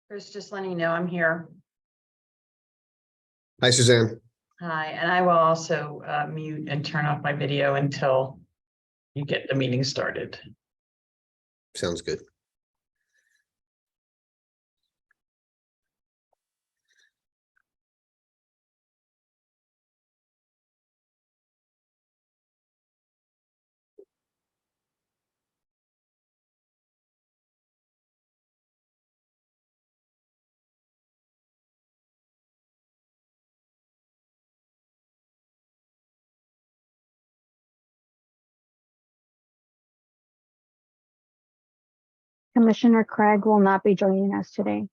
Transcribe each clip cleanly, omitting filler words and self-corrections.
Chris, just letting you know I'm here. Hi, Suzanne. Hi, and I will also mute and turn off my video until you get the meeting started. Sounds good. Commissioner Craig will not be joining us today.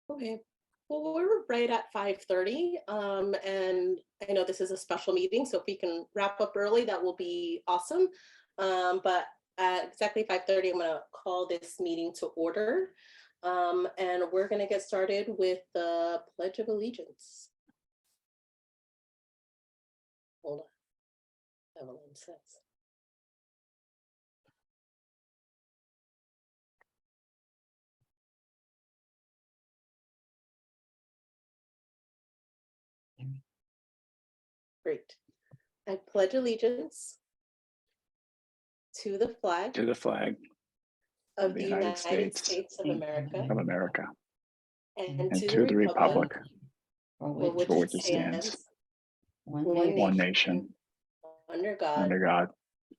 Okay, well, we're right at 5:30, and I know this is a special meeting, so if we can wrap up early, that will be awesome. But at exactly 5:30, I'm gonna call this meeting to order. And we're gonna get started with the Pledge of Allegiance. Hold on, Evelyn says. Great. I pledge allegiance to the flag of the United States of America and to the republic for which it stands, one nation, under God,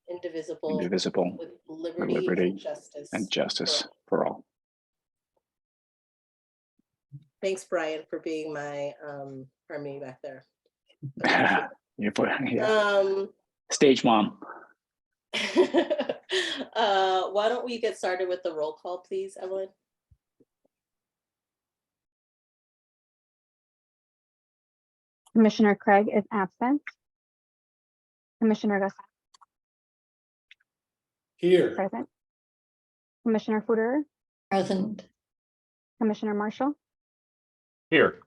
indivisible, with liberty and justice for all. Thanks, Brian, for being my army back there. You put, yeah. Stage mom. Why don't we get started with the roll call, please, Evelyn? Commissioner Craig is absent. Commissioner Gus Here. present. Commissioner Footer, Present. Commissioner Marshall, Here.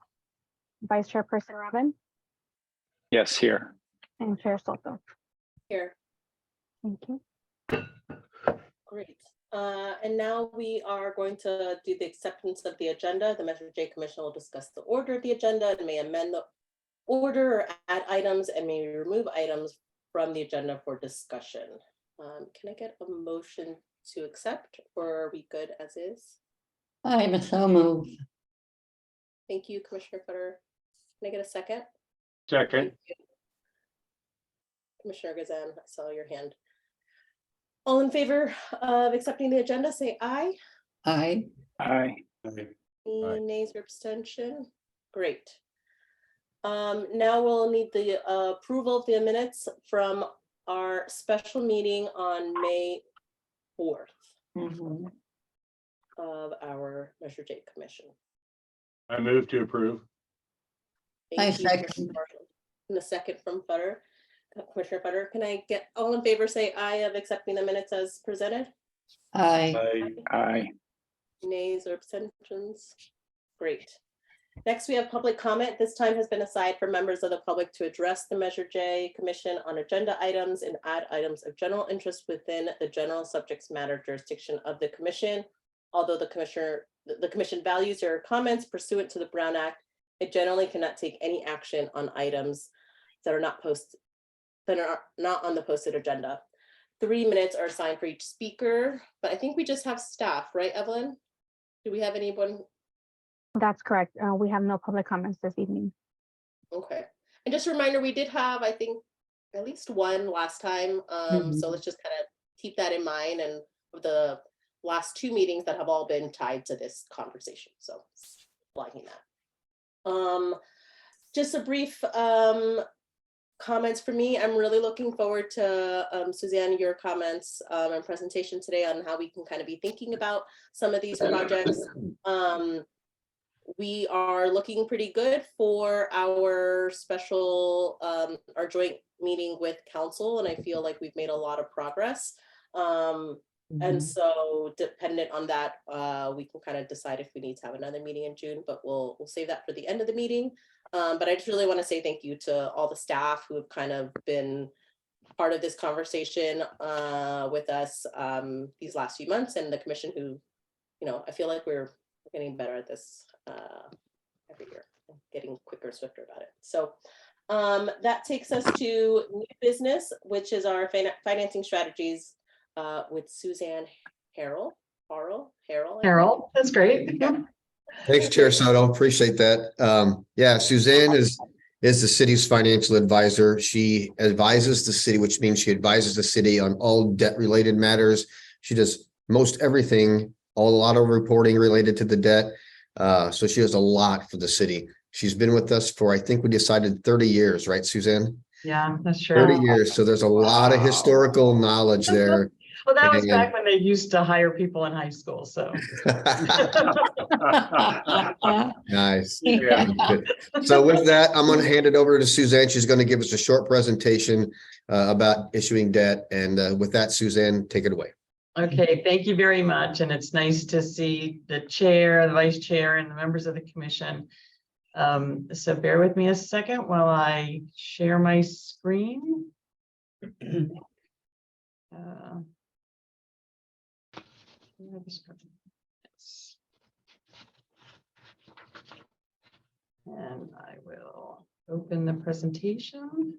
Vice Chairperson Robin, Yes, here. and Chair Soto. Here. Thank you. Great. And now we are going to do the acceptance of the agenda. The Measure J Commission will discuss the order of the agenda and may amend the order or add items and may remove items from the agenda for discussion. Can I get a motion to accept, or are we good as is? I'm so moved. Thank you, Commissioner Footer. Can I get a second? Second. Thank you. Commissioner Gazan, I saw your hand. All in favor of accepting the agenda, say aye. Aye. Aye. Any nays or abstention? Great. Now we'll need the approval of the minutes from our special meeting on May 4th Mhm. of our Measure J Commission. I move to approve. Thank you, second. Commissioner Marshall. And a second from Futter. Commissioner Futter, can I get all in favor, say aye of accepting the minutes as presented? Aye. Aye. Nays or abstentions? Great. Next, we have public comment. This time has been assigned for members of the public to address the Measure J Commission on agenda items and add items of general interest within the general subject matter jurisdiction of the commission. Although the commission values your comments pursuant to the Brown Act, it generally cannot take any action on items that are not on the posted agenda. 3 minutes are assigned for each speaker, but I think we just have staff, right, Evelyn? Do we have anyone? That's correct. We have no public comments this evening. Okay. And just a reminder, we did have, I think, at least one last time. So let's just kind of keep that in mind, and the last 2 meetings that have all been tied to this conversation. So liking that. Just a brief comments for me. I'm really looking forward to Suzanne, your comments and presentation today on how we can kind of be thinking about some of these projects. We are looking pretty good for our special, our joint meeting with council, and I feel like we've made a lot of progress. And so dependent on that, we can kind of decide if we need to have another meeting in June, but we'll save that for the end of the meeting. But I just really want to say thank you to all the staff who have kind of been part of this conversation with us these last few months, and the commission who I feel like we're getting better at this every year, getting quicker, swifter about it. So that takes us to new business, which is our financing strategies with Suzanne Harrell. Carol, that's great. Thanks, Chair Soto. Appreciate that. Yeah, Suzanne is the city's financial advisor. She advises the city, which means she advises the city on all debt-related matters. She does most everything, a lot of reporting related to the debt. So she does a lot for the city. She's been with us for, I think we decided 30 years, right, Suzanne? Yeah, that's true. 30 years. So there's a lot of historical knowledge there. Well, that was And- back when they used to hire people in high school, so. Nice. Yeah. Good. So with that, I'm going to hand it over to Suzanne. She's going to give us a short presentation about issuing debt. And with that, Suzanne, take it away. Okay, thank you very much. And it's nice to see the chair, the vice chair, and the members of the commission. So bear with me a second while I share my screen. And I will open the presentation.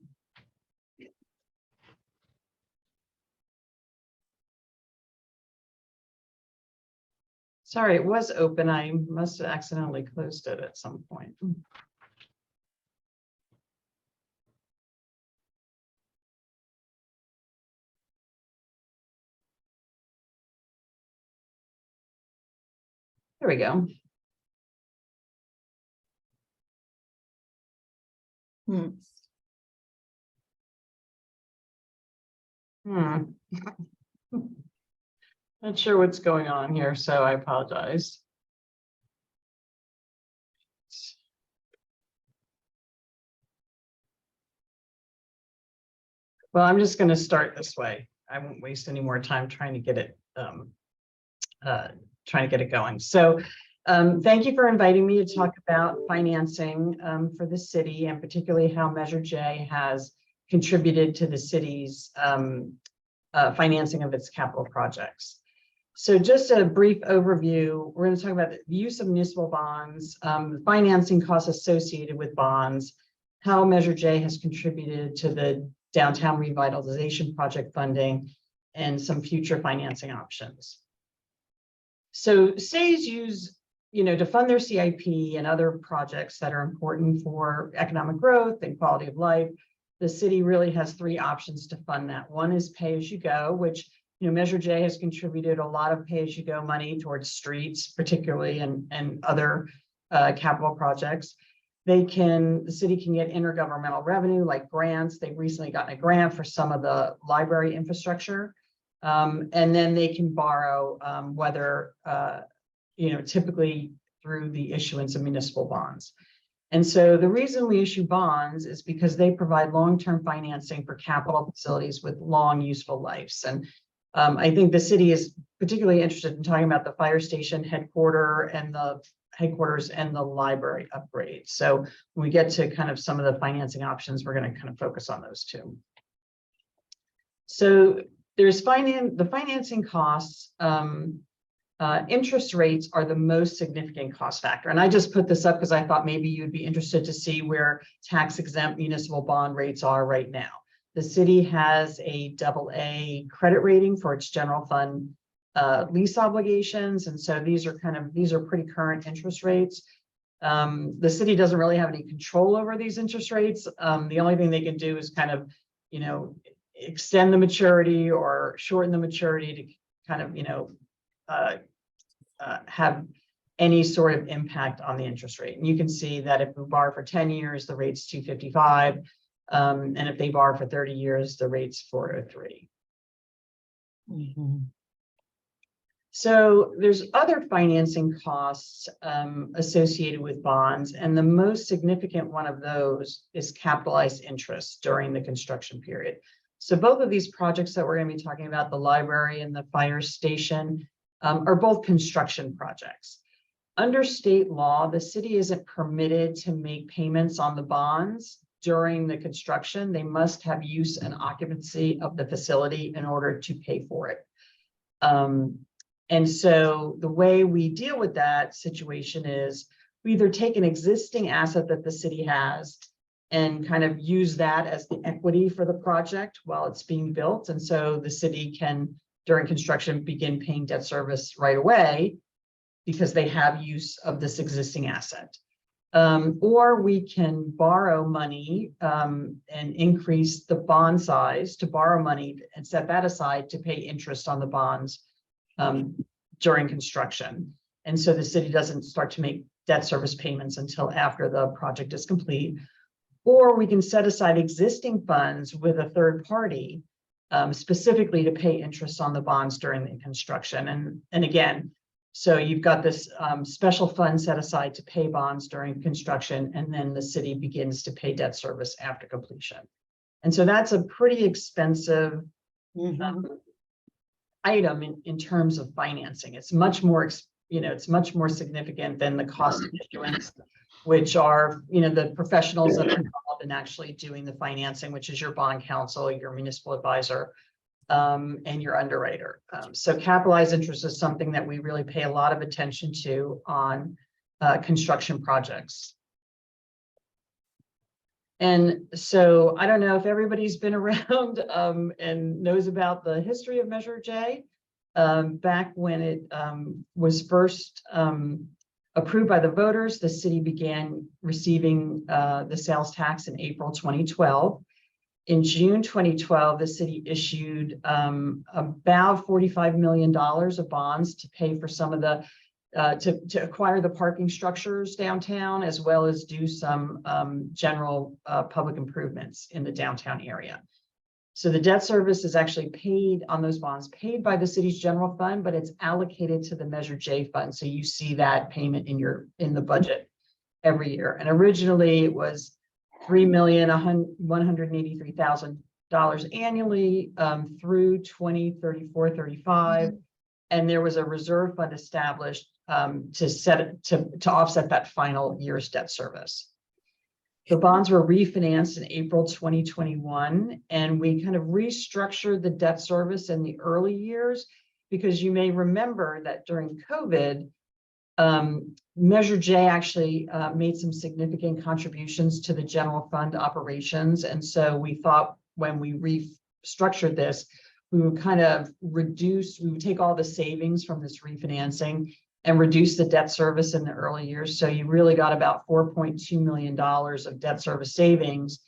Sorry, it was open. I must have accidentally closed it at some point. There we go. Hmm. Not sure what's going on here, so I apologize. Well, I'm just going to start this way. I won't waste any more time trying to get it going. So thank you for inviting me to talk about financing for the city, and particularly how Measure J has contributed to the city's financing of its capital projects. So just a brief overview, we're going to talk about the use of municipal bonds, financing costs associated with bonds, how Measure J has contributed to the downtown revitalization project funding, and some future financing options. So cities use, to fund their CIP and other projects that are important for economic growth and quality of life. The city really has three options to fund that. One is pay-as-you-go, which Measure J has contributed a lot of pay-as-you-go money towards streets, particularly, and other capital projects. The city can get intergovernmental revenue like grants. They've recently gotten a grant for some of the library infrastructure. And then they can borrow, whether, typically through the issuance of municipal bonds. And so the reason we issue bonds is because they provide long-term financing for capital facilities with long useful lives. And I think the city is particularly interested in talking about the fire station headquarters and the library upgrade. So when we get to kind of some of the financing options, we're going to kind of focus on those two. So there's the financing costs. Interest rates are the most significant cost factor. And I just put this up because I thought maybe you'd be interested to see where tax exempt municipal bond rates are right now. The city has a AA credit rating for its general fund lease obligations. And so these are pretty current interest rates. The city doesn't really have any control over these interest rates. The only thing they can do is kind of, extend the maturity or shorten the maturity to kind of, have any sort of impact on the interest rate. And you can see that if we borrow for 10 years, the rate's 255. And if they borrow for 30 years, the rate's 403. Mhm. So there's other financing costs associated with bonds, and the most significant one of those is capitalized interest during the construction period. So both of these projects that we're going to be talking about, the library and the fire station, are both construction projects. Under state law, the city isn't permitted to make payments on the bonds during the construction. They must have use and occupancy of the facility in order to pay for it. And so the way we deal with that situation is we either take an existing asset that the city has and kind of use that as the equity for the project while it's being built. And so the city can, during construction, begin paying debt service right away because they have use of this existing asset. Or we can borrow money and increase the bond size to borrow money and set that aside to pay interest on the bonds during construction. And so the city doesn't start to make debt service payments until after the project is complete. Or we can set aside existing funds with a third party specifically to pay interest on the bonds during the construction. And again, so you've got this special fund set aside to pay bonds during construction, and then the city begins to pay debt service after completion. And so that's a pretty expensive item in terms of financing. It's much more, it's much more significant than the cost of issuance, which are, the professionals that are involved in actually doing the financing, which is your bond counsel, your municipal advisor, and your underwriter. So capitalized interest is something that we really pay a lot of attention to on construction projects. And so I don't know if everybody's been around and knows about the history of Measure J. Back when it was first approved by the voters, the city began receiving the sales tax in April 2012. In June 2012, the city issued about $45 million of bonds to pay for some of the to acquire the parking structures downtown, as well as do some general public improvements in the downtown area. So the debt service is actually paid on those bonds, paid by the city's general fund, but it's allocated to the Measure J fund. So you see that payment in the budget every year. And originally it was $3,183,000 annually through 2034-35. And there was a reserve fund established to offset that final year's debt service. The bonds were refinanced in April 2021, and we kind of restructured the debt service in the early years, because you may remember that during COVID, Measure J actually made some significant contributions to the general fund operations. And so we thought when we restructured this, we would kind of reduce, we would take all the savings from this refinancing and reduce the debt service in the early years. So you really got about $4.2 million of debt service savings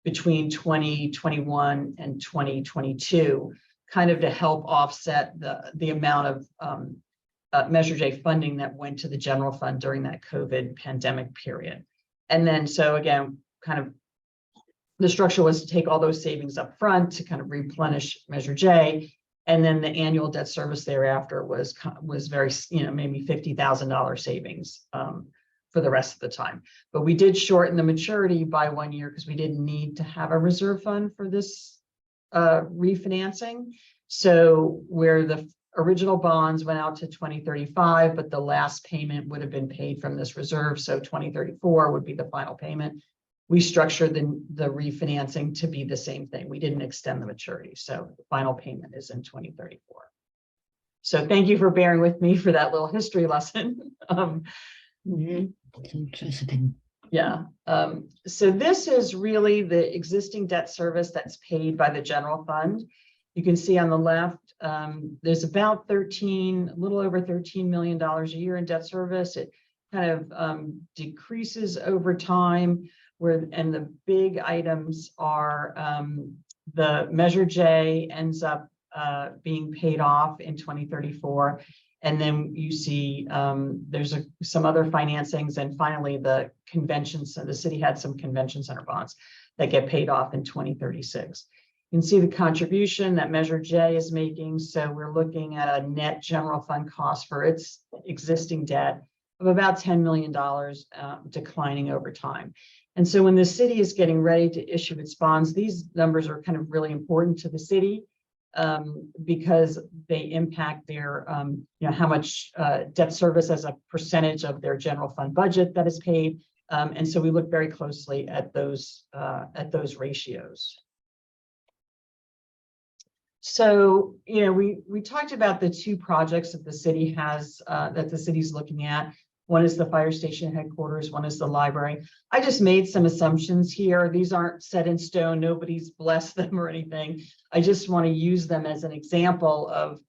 between 2021 and 2022, kind of to help offset the amount of Measure J funding that went to the general fund during that COVID pandemic period. And then, so again, kind of the structure was to take all those savings up front to kind of replenish Measure J. And then the annual debt service thereafter was very, maybe $50,000 savings for the rest of the time. But we did shorten the maturity by 1 year because we didn't need to have a reserve fund for this refinancing. So where the original bonds went out to 2035, but the last payment would have been paid from this reserve. So 2034 would be the final payment. We structured the refinancing to be the same thing. We didn't extend the maturity. So the final payment is in 2034. So thank you for bearing with me for that little history lesson. Interesting. Yeah. So this is really the existing debt service that's paid by the general fund. You can see on the left, there's about a little over $13 million a year in debt service. It kind of decreases over time, and the big items are the Measure J ends up being paid off in 2034. And then you see there's some other financings, and finally the conventions. So the city had some convention center bonds that get paid off in 2036. You can see the contribution that Measure J is making. So we're looking at a net general fund cost for its existing debt of about $10 million, declining over time. And so when the city is getting ready to issue its bonds, these numbers are kind of really important to the city because they impact their, how much debt service as a percentage of their general fund budget that is paid. And so we look very closely at those ratios. So, we talked about the two projects that the city has, that the city's looking at. One is the fire station headquarters, one is the library. I just made some assumptions here. These aren't set in stone. Nobody's blessed them or anything. I just want to use them as an example of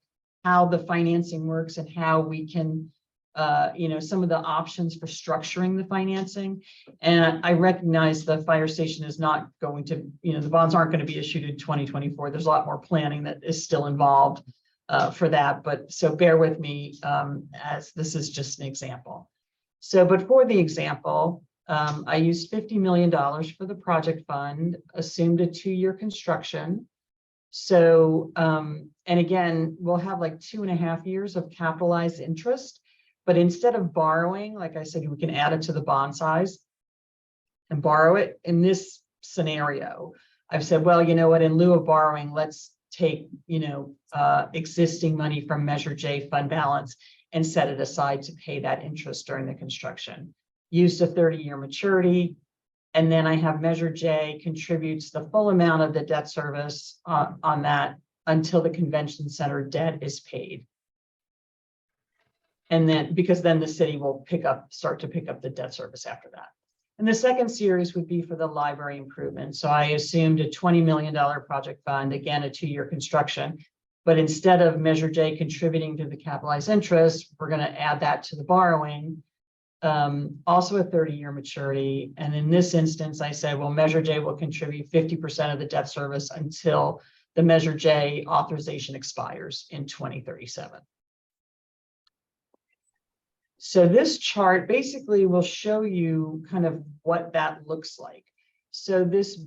how the financing works and how we can, some of the options for structuring the financing. And I recognize the fire station is not going to, the bonds aren't going to be issued in 2024. There's a lot more planning that is still involved for that. But so bear with me as this is just an example. So, but for the example, I used $50 million for the project fund, assumed a 2-year construction. So, and again, we'll have like 2.5 years of capitalized interest, but instead of borrowing, like I said, we can add it to the bond size and borrow it. In this scenario, I've said, well, you know what, in lieu of borrowing, let's take, existing money from Measure J fund balance and set it aside to pay that interest during the construction. Used a 30-year maturity. And then I have Measure J contributes the full amount of the debt service on that until the convention center debt is paid. And then, because then the city will start to pick up the debt service after that. And the second series would be for the library improvement. So I assumed a $20 million project fund, again, a 2-year construction. But instead of Measure J contributing to the capitalized interest, we're going to add that to the borrowing. Also a 30-year maturity. And in this instance, I said, well, Measure J will contribute 50% of the debt service until the Measure J authorization expires in 2037. So this chart basically will show you kind of what that looks like. So this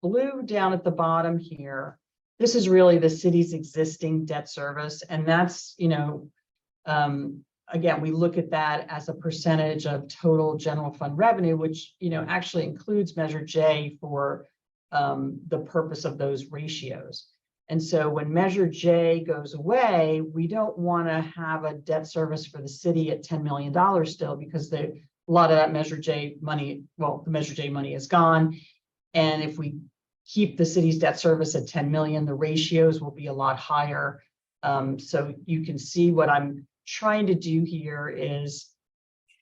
blue down at the bottom here, this is really the city's existing debt service. And that's, again, we look at that as a percentage of total general fund revenue, which, actually includes Measure J for the purpose of those ratios. And so when Measure J goes away, we don't want to have a debt service for the city at $10 million still, because a lot of that Measure J money, well, the Measure J money is gone. And if we keep the city's debt service at 10 million, the ratios will be a lot higher. So you can see what I'm trying to do here is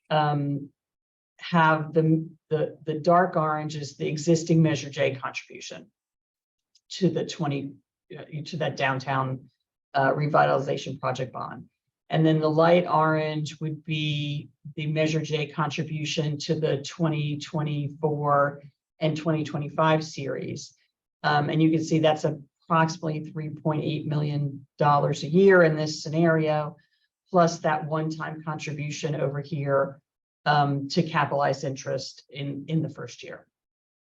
have the dark orange is the existing Measure J contribution to the to that downtown revitalization project bond. And then the light orange would be the Measure J contribution to the 2024 and 2025 series. And you can see that's approximately $3.8 million a year in this scenario, plus that one-time contribution over here to capitalize interest in the first year.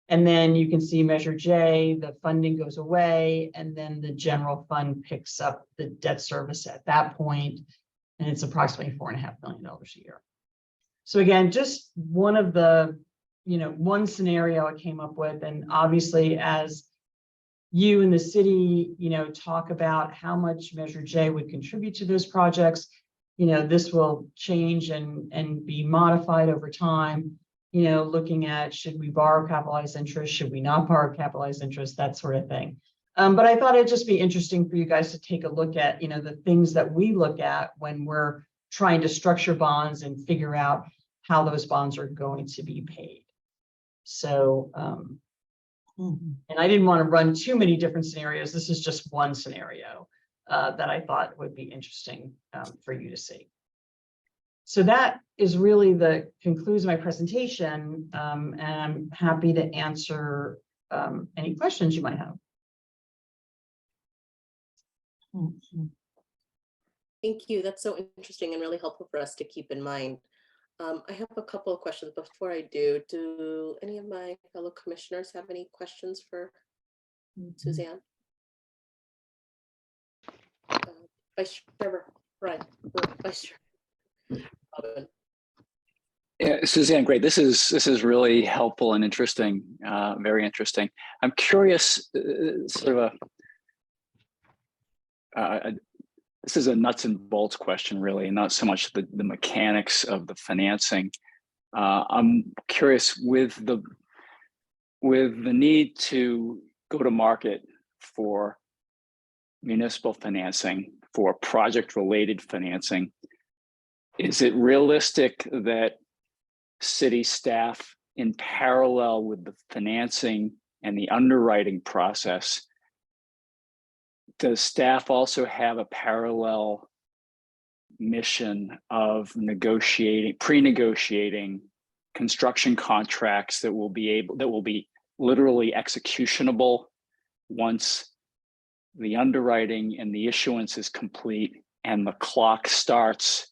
And then you can see Measure J, the funding goes away, and then the general fund picks up the debt service at that point, and it's approximately $4.5 million a year. So again, just one of the, one scenario I came up with, and obviously as you and the city, talk about how much Measure J would contribute to those projects, this will change and be modified over time. Looking at, should we borrow capitalized interest? Should we not borrow capitalized interest? That sort of thing. But I thought it'd just be interesting for you guys to take a look at, the things that we look at when we're trying to structure bonds and figure out how those bonds are going to be paid. So, and I didn't want to run too many different scenarios. This is just one scenario that I thought would be interesting for you to see. So that is really the concludes my presentation, and I'm happy to answer any questions you might have. Thank you. That's so interesting and really helpful for us to keep in mind. I have a couple of questions. Before I do any of my fellow commissioners have any questions for Suzanne? Vice Chair Brian, Vice Chair Robin. Yeah, Suzanne, great. This is really helpful and interesting, very interesting. I'm curious, sort of this is a nuts and bolts question, really, not so much the mechanics of the financing. I'm curious with the need to go to market for municipal financing for project-related financing, is it realistic that city staff, in parallel with the financing and the underwriting process, does staff also have a parallel mission of pre-negotiating construction contracts that will be literally executionable once the underwriting and the issuance is complete and the clock starts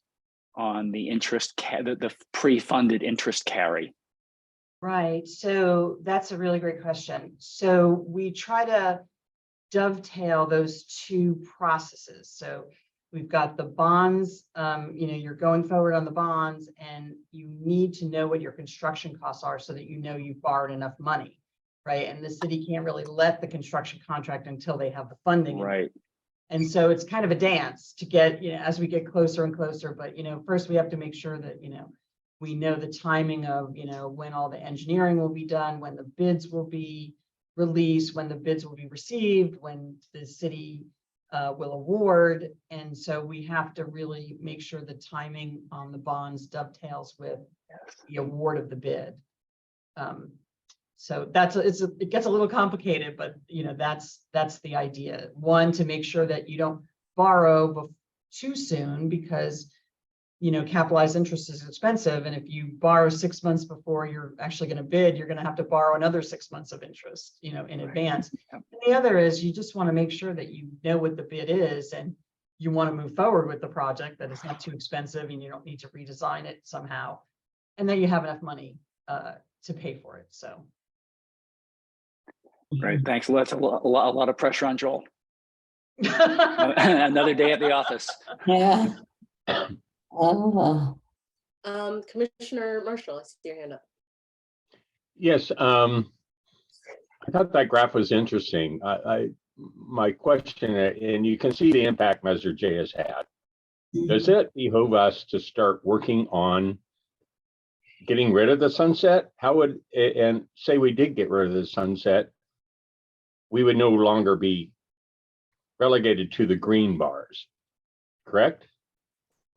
on the the pre-funded interest carry? Right. So that's a really great question. So we try to dovetail those two processes. So we've got the bonds, you're going forward on the bonds and you need to know what your construction costs are so that you know you've borrowed enough money, right? And the city can't really let the construction contract until they have the funding. Right. And so it's kind of a dance to get, as we get closer and closer, but, first we have to make sure that, we know the timing of, when all the engineering will be done, when the bids will be released, when the bids will be received, when the city will award. And so we have to really make sure the timing on the bonds dovetails with the award of the bid. So it gets a little complicated, but that's the idea. One, to make sure that you don't borrow too soon because capitalized interest is expensive. And if you borrow 6 months before you're actually going to bid, you're going to have to borrow another 6 months of interest, in advance. And the other is you just want to make sure that you know what the bid is and you want to move forward with the project, that it's not too expensive and you don't need to redesign it somehow. And then you have enough money to pay for it. So. Right. Thanks. Well, that's a lot of pressure on Joel. Another day at the office. Yeah. Oh. Commissioner Marshall, I see your hand up. Yes, I thought that graph was interesting. My question, and you can see the impact Measure J has had. Does it behoove us to start working on getting rid of the sunset? How would, and say we did get rid of the sunset, we would no longer be relegated to the green bars, correct?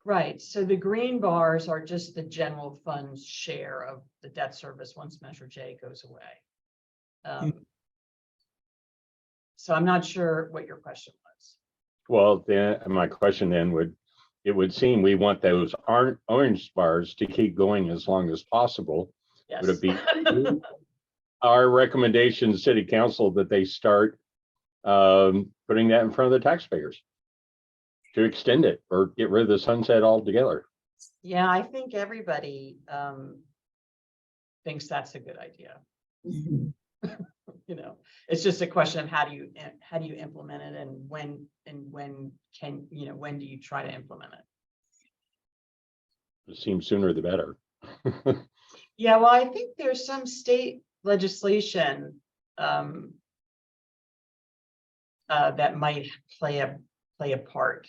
Right. So the green bars are just the general fund's share of the debt service once Measure J goes away. So I'm not sure what your question was. Well, then my question then would seem we want those orange bars to keep going as long as possible. Yes. Would it be our recommendation to City Council that they start putting that in front of the taxpayers to extend it or get rid of the sunset altogether? Yeah, I think everybody thinks that's a good idea. It's just a question of how do you implement it and when do you try to implement it? It seems sooner the better. Yeah, well, I think there's some state legislation that might play a part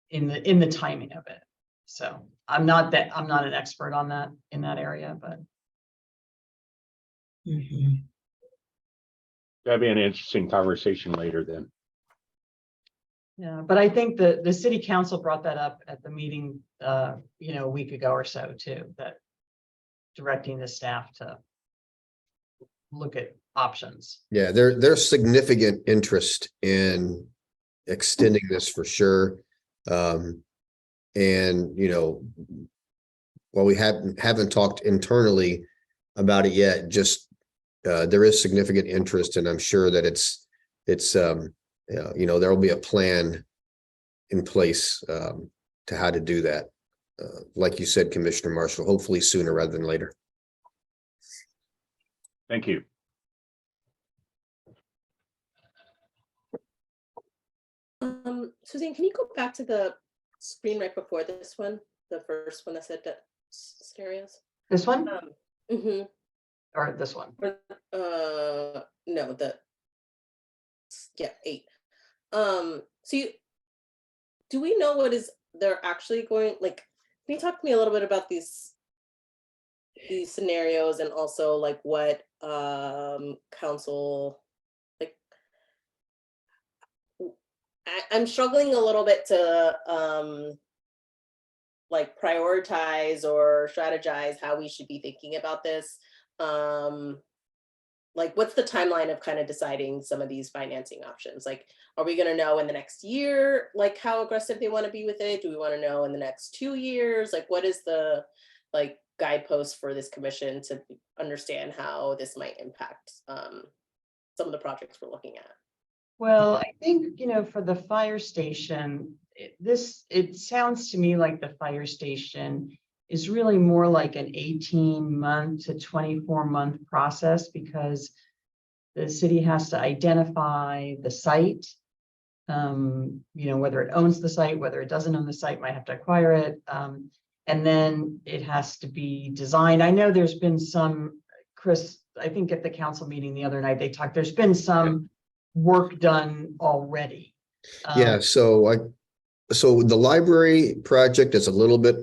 in the timing of it. So I'm not an expert on that in that area, but That'd be an interesting conversation later then. yeah, but I think the city council brought that up at the meeting a week ago or so too, that directing the staff to look at options. Yeah, there's significant interest in extending this for sure. And while we haven't talked internally about it yet, just there is significant interest, and I'm sure that it's there will be a plan in place to how to do that. Like you said, Commissioner Marshall, hopefully sooner rather than later. Thank you. Suzanne, can you go back to the screen right before this one, the first one that said debt scenarios? This one Or, or this one? no, 8. So do we know what they're actually going, like, can you talk to me a little bit about these scenarios and also like what council, like I'm struggling a little bit to like prioritize or strategize how we should be thinking about this. Like, what's the timeline of kind of deciding some of these financing options? Like, are we going to know in the next year, like how aggressive they want to be with it? Do we want to know in the next 2 years? Like, what is the like guidepost for this commission to understand how this might impact some of the projects we're looking at? Well, I think, for the fire station, it sounds to me like the fire station is really more like an 18-month to 24-month process, because the city has to identify the site. Whether it owns the site, whether it doesn't own the site, might have to acquire it. And then it has to be designed. I know there's been some, Chris, I think at the council meeting the other night, there's been some work done already. Yeah, so the library project is a little bit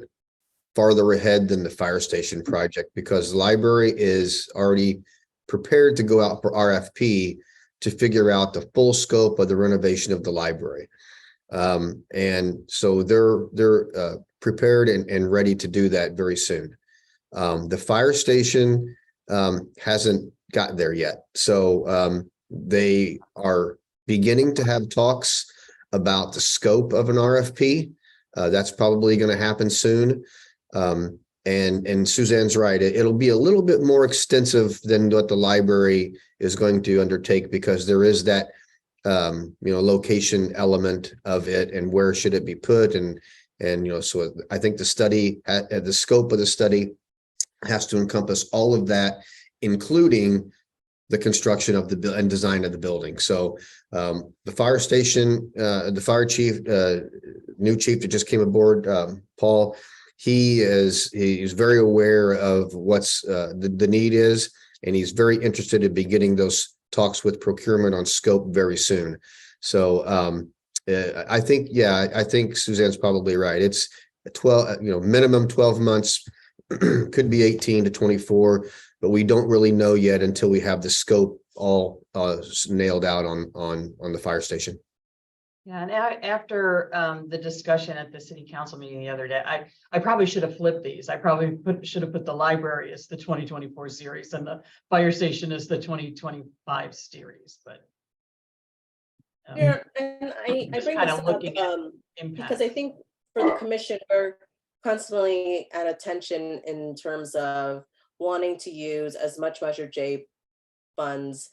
farther ahead than the fire station project, because the library is already prepared to go out for RFP to figure out the full scope of the renovation of the library. And so they're prepared and ready to do that very soon. The fire station hasn't gotten there yet. So they are beginning to have talks about the scope of an RFP. That's probably going to happen soon. And Suzanne's right. It'll be a little bit more extensive than what the library is going to undertake, because there is that location element of it, and where should it be put, and so I think the study, the scope of the study has to encompass all of that, including the construction of the and design of the building. So the fire station, the fire chief, new chief that just came aboard, Paul, he's very aware of what's the need is, and he's very interested in beginning those talks with procurement on scope very soon. So I think Suzanne's probably right. It's 12, minimum 12 months, could be 18 to 24, but we don't really know yet until we have the scope all nailed out on the fire station. Yeah, and after the discussion at the city council meeting the other day, I probably should have flipped these. I probably should have put the library as the 2024 series and the fire station as the 2025 series. But yeah, and I bring this up because I think for the commission, we're constantly at attention in terms of wanting to use as much Measure J funds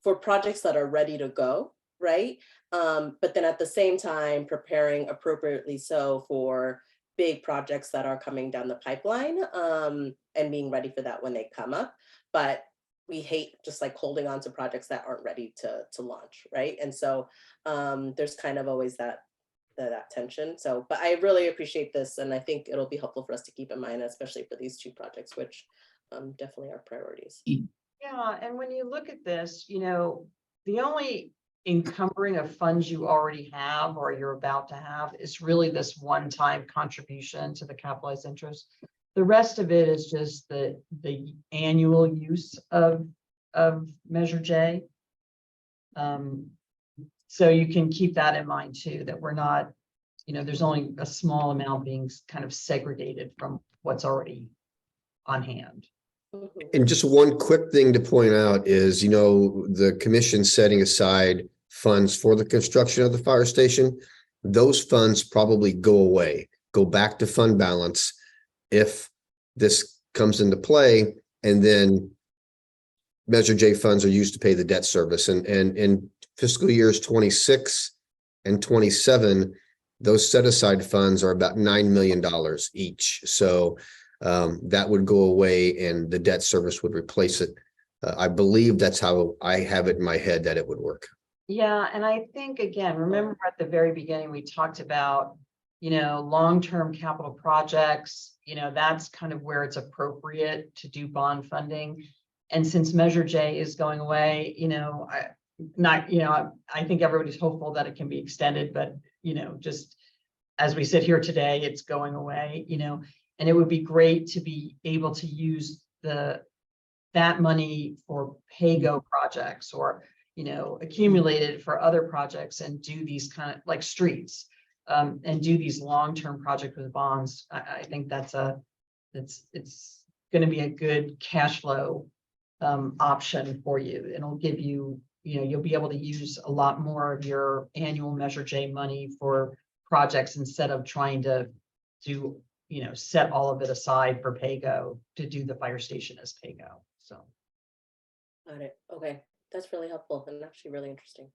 for projects that are ready to go, right? But then at the same time, preparing appropriately so for big projects that are coming down the pipeline, and being ready for that when they come up. But we hate just like holding on to projects that aren't ready to launch, right? And so there's kind of always that tension. So, but I really appreciate this, and I think it'll be helpful for us to keep in mind, especially for these two projects, which definitely are priorities. yeah, and when you look at this, the only encumbering of funds you already have or you're about to have is really this one-time contribution to the capitalized interest. The rest of it is just the annual use of Measure J. So you can keep that in mind too, that we're not, there's only a small amount being kind of segregated from what's already on hand. And just one quick thing to point out is, the commission setting aside funds for the construction of the fire station. Those funds probably go back to fund balance if this comes into play, and then Measure J funds are used to pay the debt service. And in fiscal years 26 and 27, those set aside funds are about $9 million each. So that would go away and the debt service would replace it. I believe that's how I have it in my head that it would work. Yeah, and I think, again, remember at the very beginning, we talked about, long-term capital projects, that's kind of where it's appropriate to do bond funding. And since Measure J is going away, I think everybody's hopeful that it can be extended, but, just as we sit here today, it's going away, and it would be great to be able to use that money for pay-go projects, or, accumulated for other projects and do these kind of like streets. And do these long-term projects with bonds. I think it's going to be a good cash flow option for you. It'll give you, you'll be able to use a lot more of your annual Measure J money for projects instead of trying to do, set all of it aside for PAYGO to do the fire station as PAYGO. So. Got it. Okay, that's really helpful and actually really interesting.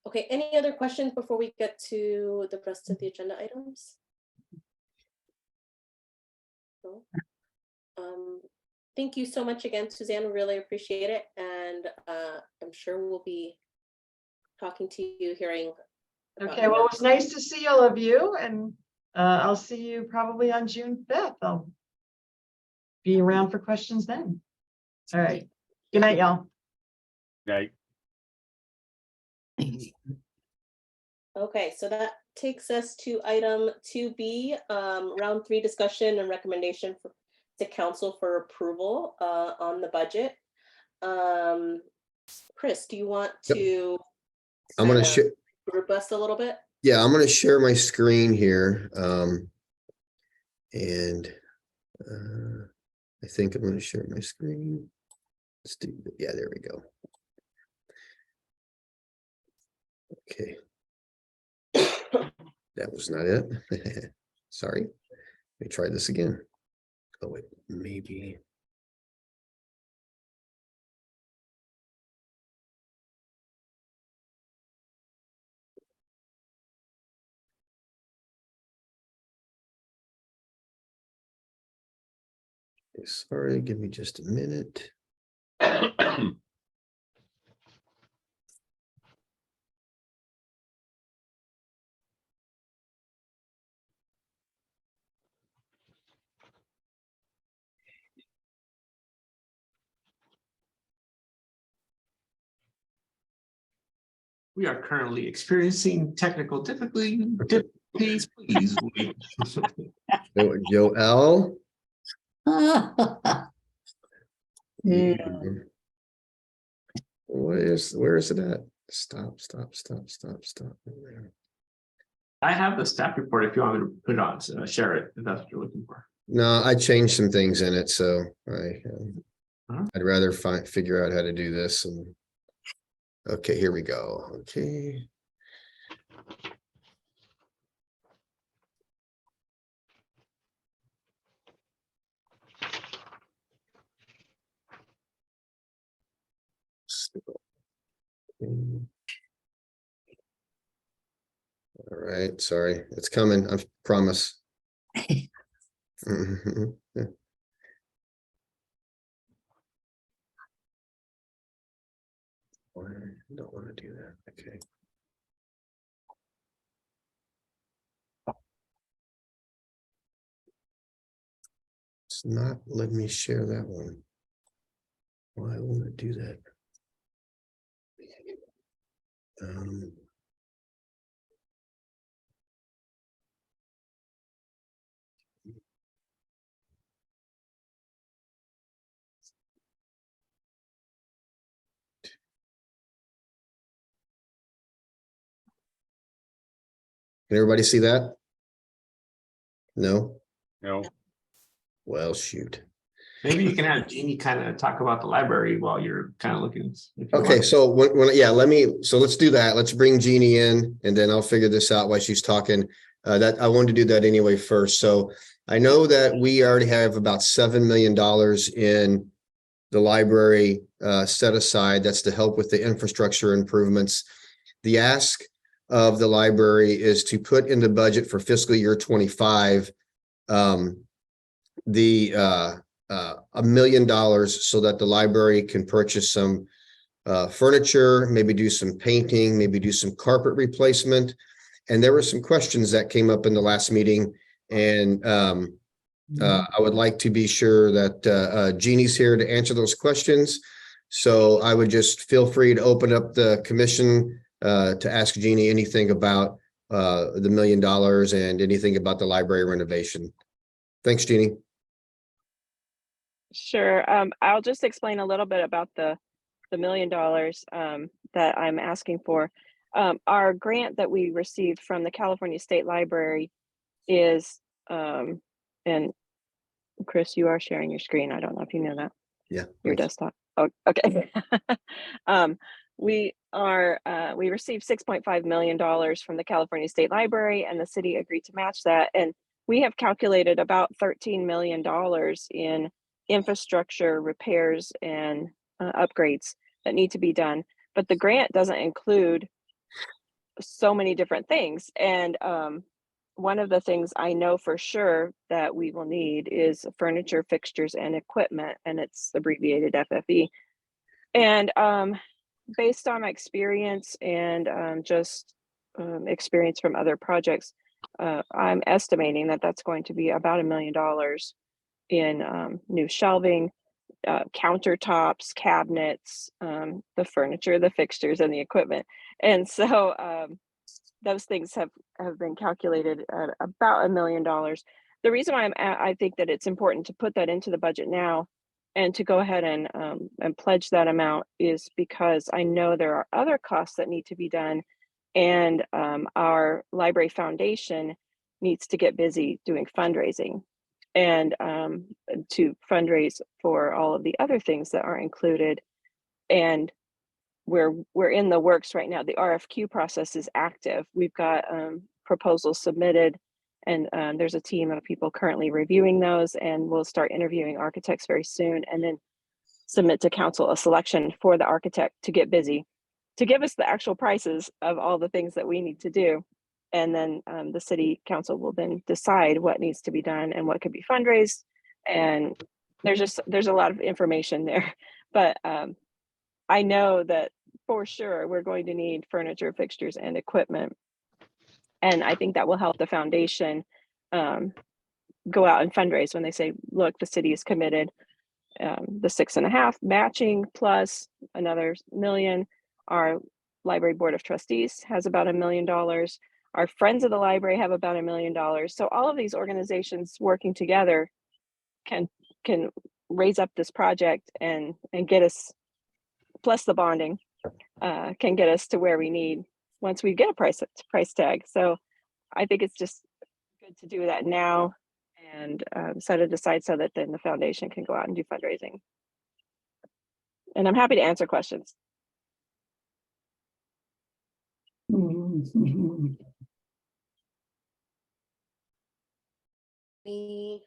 Okay, any other questions before we get to the rest of the agenda items? No? Thank you so much again, Suzanne. Really appreciate it. And I'm sure we'll be talking to you, hearing. Okay, well, it was nice to see all of you, and I'll see you probably on June 5th. I'll be around for questions then. All right. Good night, y'all. Right. Okay, so that takes us to item 2B, round 3 discussion and recommendation to council for approval on the budget. Chris, do you want to I'm going to share. group us a little bit? Yeah, I'm going to share my screen here. And I think I'm going to share my screen. Let's do, yeah, there we go. Okay. That was not it. Sorry. Let me try this again. Oh, wait, maybe. Sorry, give me just a minute. We are currently experiencing technical difficulties. Please wait. Joel. Yeah. Where is it at? Stop. I have the staff report if you want me to put it on, so share it if that's what you're looking for. No, I changed some things in it, so I'd rather figure out how to do this. And okay, here we go. Okay. All right, sorry, it's coming. I promise. I don't want to do that. Okay. It's not letting me share that one. Why won't it do that? Can everybody see that? No? No. Well, shoot. Maybe you can have Jeannie kind of talk about the library while you're kind of looking. Okay, so let's do that. Let's bring Jeannie in and then I'll figure this out while she's talking. That I wanted to do that anyway first. So I know that we already have about $7 million in the library set aside. That's to help with the infrastructure improvements. The ask of the library is to put in the budget for fiscal year 25 $1 million so that the library can purchase some furniture, maybe do some painting, maybe do some carpet replacement. And there were some questions that came up in the last meeting, and I would like to be sure that Jeannie's here to answer those questions. So I would just feel free to open up the commission to ask Jeannie anything about the $1 million and anything about the library renovation. Thanks, Jeannie. Sure. I'll just explain a little bit about the $1 million. that I'm asking for. Our grant that we received from the California State Library is, and Chris, you are sharing your screen. I don't know if you know that. Yeah. Your desktop. Oh, okay. We received $6.5 million from the California State Library, and the city agreed to match that. And we have calculated about $13 million in infrastructure repairs and upgrades that need to be done. But the grant doesn't include so many different things. And one of the things I know for sure that we will need is furniture, fixtures, and equipment, and it's abbreviated FFE. And based on my experience and experience from other projects, I'm estimating that that's going to be about $1 million in new shelving, countertops, cabinets, the furniture, the fixtures, and the equipment. And so those things have been calculated at about $1 million. The reason why I think that it's important to put that into the budget now and to go ahead and pledge that amount is because I know there are other costs that need to be done, and our library foundation needs to get busy doing fundraising and to fundraise for all of the other things that are included. And we're in the works right now. The RFQ process is active. We've got proposals submitted, and there's a team of people currently reviewing those, and we'll start interviewing architects very soon, and then submit to council a selection for the architect to get busy, to give us the actual prices of all the things that we need to do. And then the city council will then decide what needs to be done and what could be fundraised. And there's a lot of information there, but I know that for sure we're going to need furniture, fixtures, and equipment. And I think that will help the foundation go out and fundraise when they say, look, the city is committed. The 6.5 matching plus another $1 million. Our library board of trustees has about $1 million. Our friends of the library have about $1 million. So all of these organizations working together can raise up this project and get us, plus the bonding, can get us to where we need once we get a price tag. So I think it's just good to do that now and set it aside so that then the foundation can go out and do fundraising. And I'm happy to answer questions. Any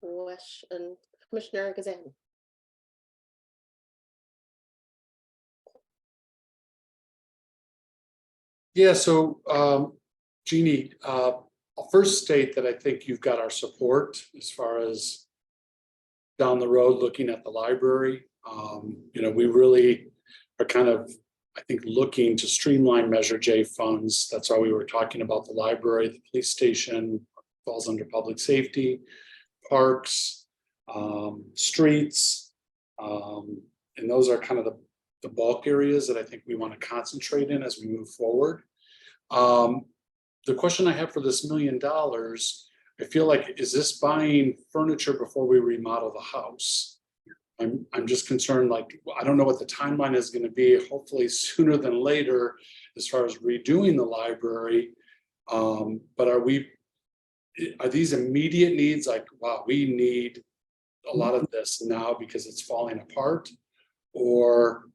question, Commissioner Gazan? Yeah, so Jeannie, I'll first state that I think you've got our support as far as down the road looking at the library. You know, we really are kind of, I think, looking to streamline Measure J funds. That's why we were talking about the library, the police station falls under public safety, parks, streets, and those are kind of the bulk areas that I think we want to concentrate in as we move forward. The question I have for this $1 million, I feel like, is this buying furniture before we remodel the house? I'm just concerned, like, I don't know what the timeline is going to be, hopefully sooner than later, as far as redoing the library. But are these immediate needs, like, wow, we need a lot of this now because it's falling apart? Or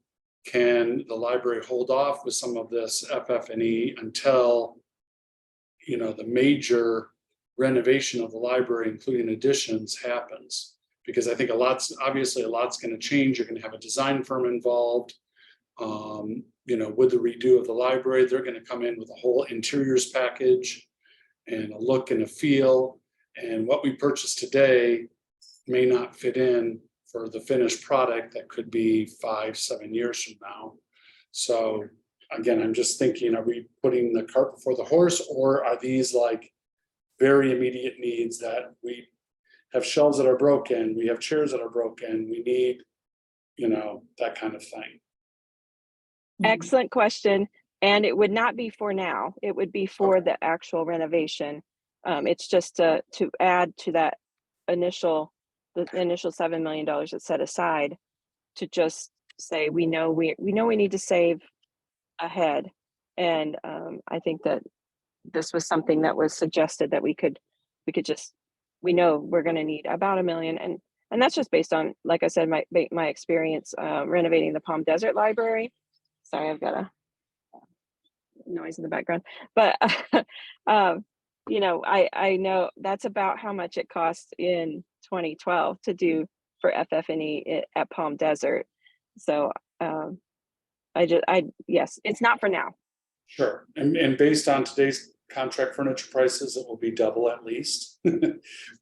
can the library hold off with some of this FF&E until, you know, the major renovation of the library, including additions, happens? Because I think obviously a lot's going to change. You're going to have a design firm involved. You know, with the redo of the library, they're going to come in with a whole interiors package and a look and a feel. And what we purchase today may not fit in for the finished product that could be 5-7 years from now. So again, I'm just thinking, are we putting the cart before the horse, or are these like very immediate needs that we have shelves that are broken, we have chairs that are broken, we need, you know, that kind of thing? Excellent question. And it would not be for now. It would be for the actual renovation. It's just to add to that the initial $7 million that's set aside to just say we know we need to save ahead. And I think that this was something that was suggested that we could just, we know we're going to need about $1 million. And that's just based on, like I said, my experience renovating the Palm Desert Library. Sorry, I've got a noise in the background, but you know, I know that's about how much it cost in 2012 to do for FF&E at Palm Desert. So yes, it's not for now. Sure, and based on today's contract furniture prices, it will be double at least.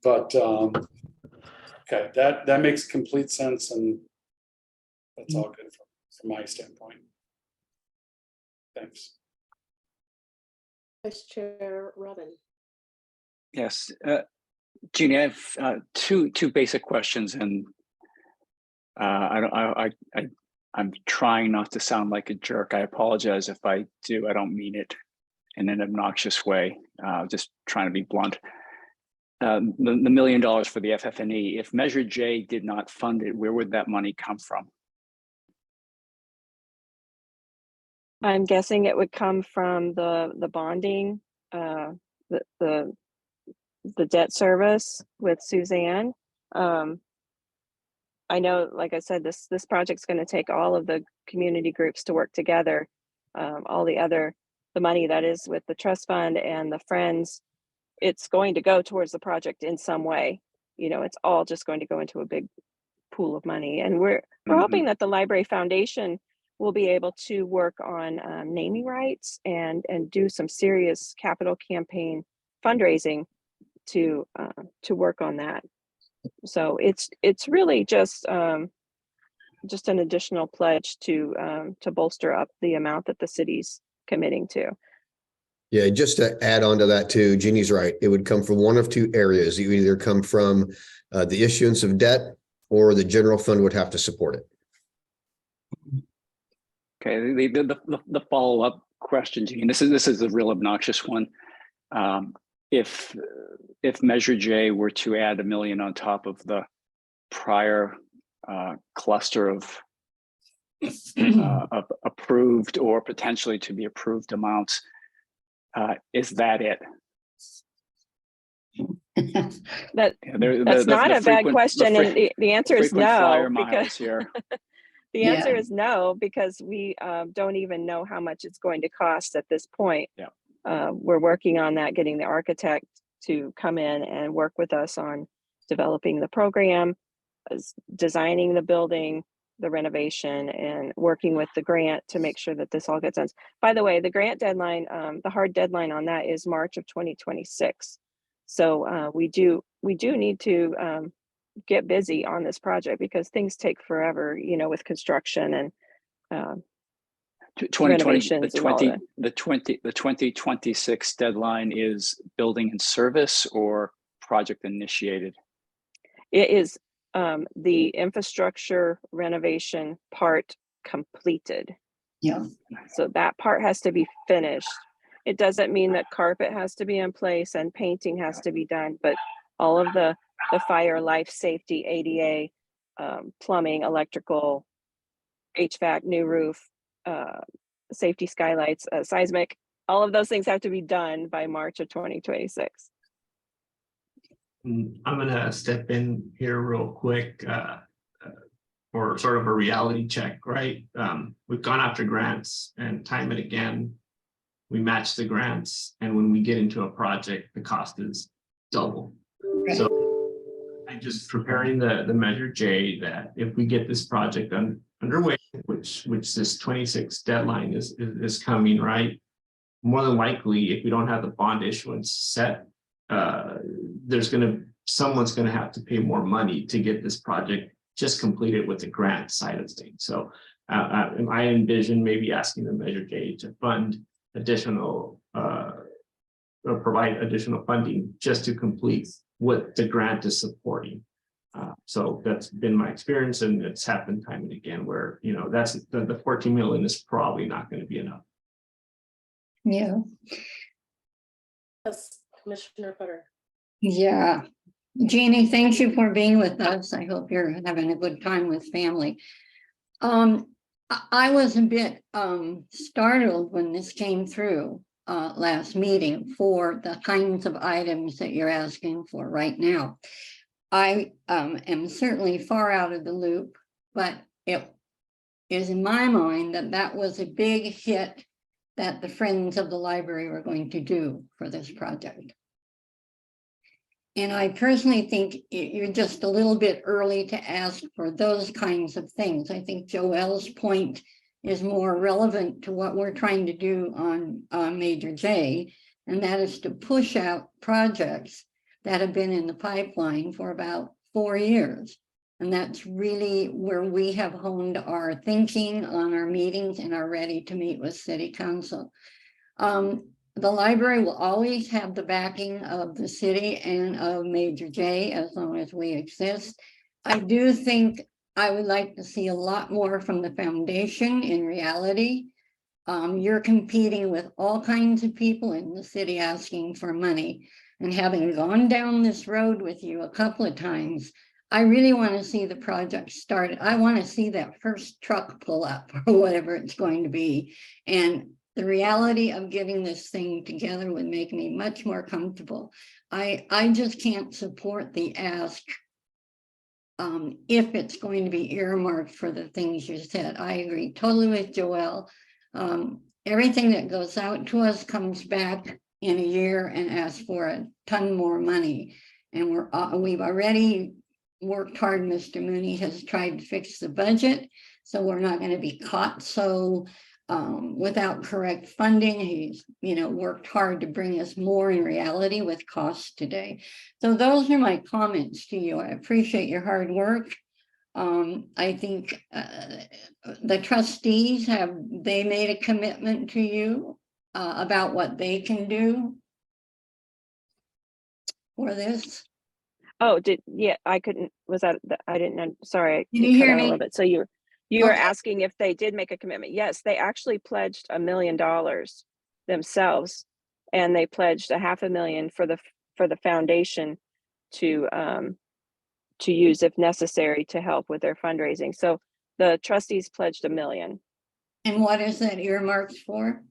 But okay, that makes complete sense, and that's all good from my standpoint. Thanks. Vice Chair Robin. Yes, Jeannie, I have two basic questions, and I'm trying not to sound like a jerk. I apologize if I do. I don't mean it in an obnoxious way. Just trying to be blunt. The $1 million for the FF&E, if Measure J did not fund it, where would that money come from? I'm guessing it would come from the bonding, the debt service with Suzanne. I know, like I said, this project's going to take all of the community groups to work together. All the money that is with the trust fund and the friends, it's going to go towards the project in some way. You know, it's all just going to go into a big pool of money. And we're hoping that the Library Foundation will be able to work on naming rights and do some serious capital campaign fundraising to work on that. So it's really just an additional pledge to bolster up the amount that the city's committing to. Yeah, just to add on to that too, Jeannie's right. It would come from one of two areas. You either come from the issuance of debt, or the general fund would have to support it. Okay, the follow-up question, Jeannie, this is a real obnoxious one. If Measure J were to add $1 million on top of the prior cluster of approved or potentially to be approved amounts, is that it? That's not a bad question, and the answer is no, because the answer is no, because we don't even know how much it's going to cost at this point. Yeah. We're working on that, getting the architect to come in and work with us on developing the program, designing the building, the renovation, and working with the grant to make sure that this all gets done. By the way, the grant deadline, the hard deadline on that is March of 2026. So we do need to get busy on this project, because things take forever, you know, with construction and 2020, the 2026 deadline is building in service or project initiated? It is the infrastructure renovation part completed. Yeah. So that part has to be finished. It doesn't mean that carpet has to be in place and painting has to be done, but all of the fire, life safety, ADA, plumbing, electrical, HVAC, new roof, safety skylights, seismic, all of those things have to be done by March of 2026. I'm gonna step in here real quick for sort of a reality check, right? We've gone after grants, and time and again, we match the grants, and when we get into a project, the cost is double. Right. So I'm just preparing the Measure J that if we get this project underway, which this 26 deadline is coming, right? More than likely, if we don't have the bond issuance set, someone's gonna have to pay more money to get this project just completed with the grant side of things. So I envision maybe asking the Measure J to fund additional or provide additional funding just to complete what the grant is supporting. So that's been my experience, and it's happened time and again where, you know, that's the 14 million is probably not going to be enough. Yeah. Yes, Commissioner Butter. Yeah. Jeannie, thank you for being with us. I hope you're having a good time with family. I was a bit startled when this came through last meeting for the kinds of items that you're asking for right now. I am certainly far out of the loop, but it is in my mind that that was a big hit that the Friends of the Library were going to do for this project. And I personally think you're just a little bit early to ask for those kinds of things. I think Joelle's point is more relevant to what we're trying to do on Major J, and that is to push out projects that have been in the pipeline for about 4 years. And that's really where we have honed our thinking on our meetings and are ready to meet with City Council. The library will always have the backing of the city and of Major J as long as we exist. I do think I would like to see a lot more from the foundation in reality. You're competing with all kinds of people in the city asking for money, and having gone down this road with you a couple of times, I really want to see the project started. I want to see that first truck pull up or whatever it's going to be. And the reality of getting this thing together would make me much more comfortable. I just can't support the ask if it's going to be earmarked for the things you said. I agree totally with Joelle. Everything that goes out to us comes back in a year and asks for a ton more money. And we've already worked hard. Mr. Mooney has tried to fix the budget, so we're not going to be caught so without correct funding. He's worked hard to bring us more in reality with costs today. So those are my comments to you. I appreciate your hard work. I think the trustees, have they made a commitment to you about what they can do for this? Oh, I couldn't, I didn't know, sorry. Did you hear cut out a me? little bit. So you were Okay. asking if they did make a commitment. Yes, they actually pledged $1 million themselves, and they pledged $500,000 for the foundation to use if necessary to help with their fundraising. So the trustees pledged $1 million And what is that earmarked for?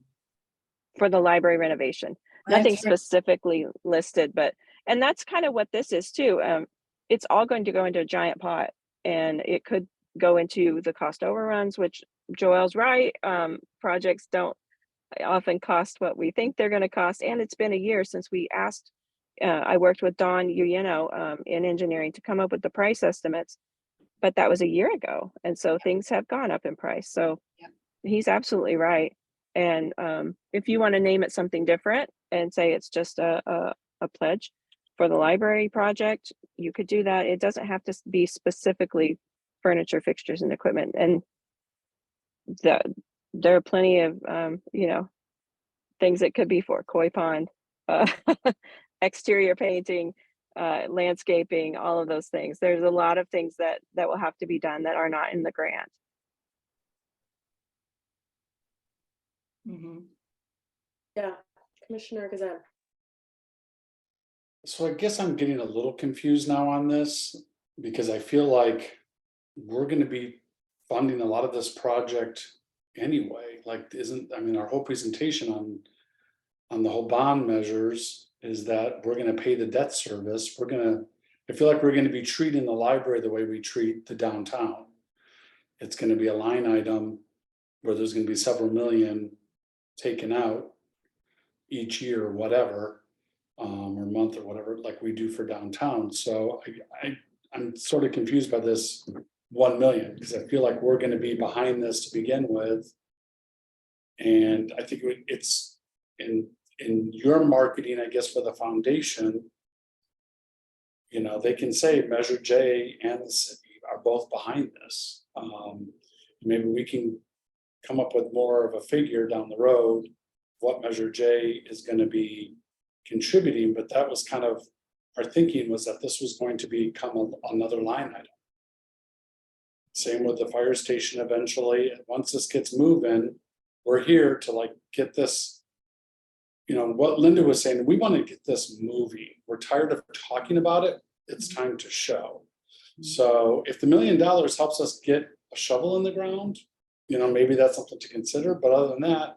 for the library renovation. Nothing specifically listed, and that's kind of what this is too. It's all going to go into a giant pot, and it could go into the cost overruns, which Joelle's right. Projects don't often cost what we think they're going to cost. And it's been a year since we asked, I worked with Don Uyeno in engineering to come up with the price estimates, but that was a year ago. And so things have gone up in price. So he's absolutely right. And if you want to name it something different and say it's just a pledge for the library project, you could do that. It doesn't have to be specifically furniture, fixtures, and equipment. And there are plenty of things it could be for: koi pond, exterior painting, landscaping, all of those things. There's a lot of things that will have to be done that are not in the grant. Mm-hmm. Yeah, Commissioner Gazan. So I guess I'm getting a little confused now on this, because I feel like we're going to be funding a lot of this project anyway. Like, our whole presentation on the whole bond measures is that we're going to pay the debt service. I feel like we're going to be treating the library the way we treat the downtown. It's going to be a line item where there's going to be several million taken out each year or whatever, or month or whatever, like we do for downtown. So I'm sort of confused by this 1 million, because I feel like we're going to be behind this to begin with. And I think it's in your marketing, I guess, for the foundation, they can say Measure J and the city are both behind this. Maybe we can come up with more of a figure down the road what Measure J is going to be contributing, but that was kind of our thinking, was that this was going to become another line item. Same with the fire station eventually. Once this gets moving, we're here to get this, what Linda was saying, we want to get this moving. We're tired of talking about it. It's time to show. So if the $1 million helps us get a shovel in the ground, maybe that's something to consider, but other than that,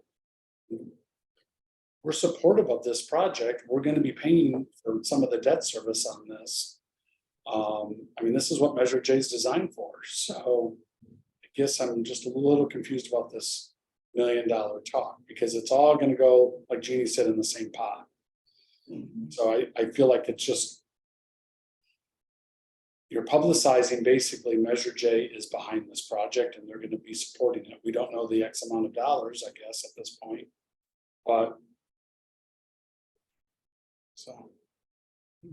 we're supportive of this project. We're going to be paying for some of the debt service on this. This is what Measure J is designed for. So I guess I'm just a little confused about this $1 million talk, because it's all going to go, like Jeannie said, in the same pot. So I feel like it's just, you're publicizing basically Measure J is behind this project and they're going to be supporting it. We don't know the X amount of dollars, I guess, at this point, but so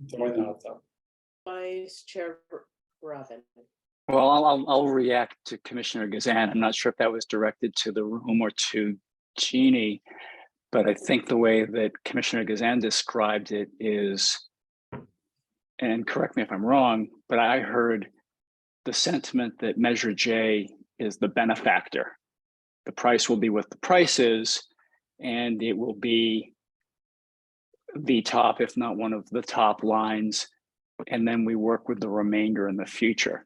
throwing that out there. Vice Chair Robin. Well, I'll react to Commissioner Gazan. I'm not sure if that was directed to the room or to Jeannie, but I think the way that Commissioner Gazan described it is, and correct me if I'm wrong, but I heard the sentiment that Measure J is the benefactor. The price will be what the price is, and it will be the top, if not one of the top lines, and then we work with the remainder in the future.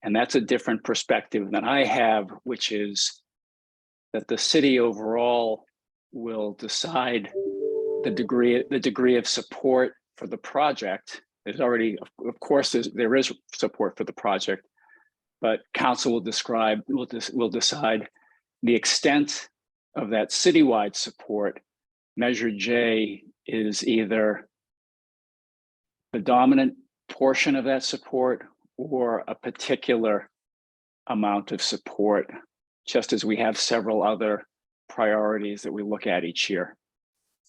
And that's a different perspective than I have, which is that the city overall will decide the degree of support for the project. There's already, of course, there is support for the project, but council will decide the extent of that citywide support. Measure J is either the dominant portion of that support or a particular amount of support, just as we have several other priorities that we look at each year.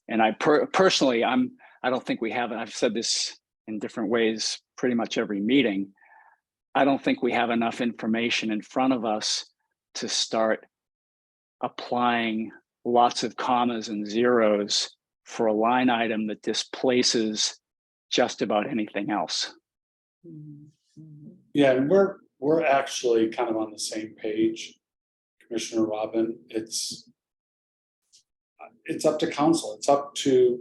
And I personally, I don't think we have, and I've said this in different ways pretty much every meeting, I don't think we have enough information in front of us to start applying lots of commas and zeros for a line item that displaces just about anything else. Yeah, and we're actually kind of on the same page, Commissioner Robin. It's up to council. It's up to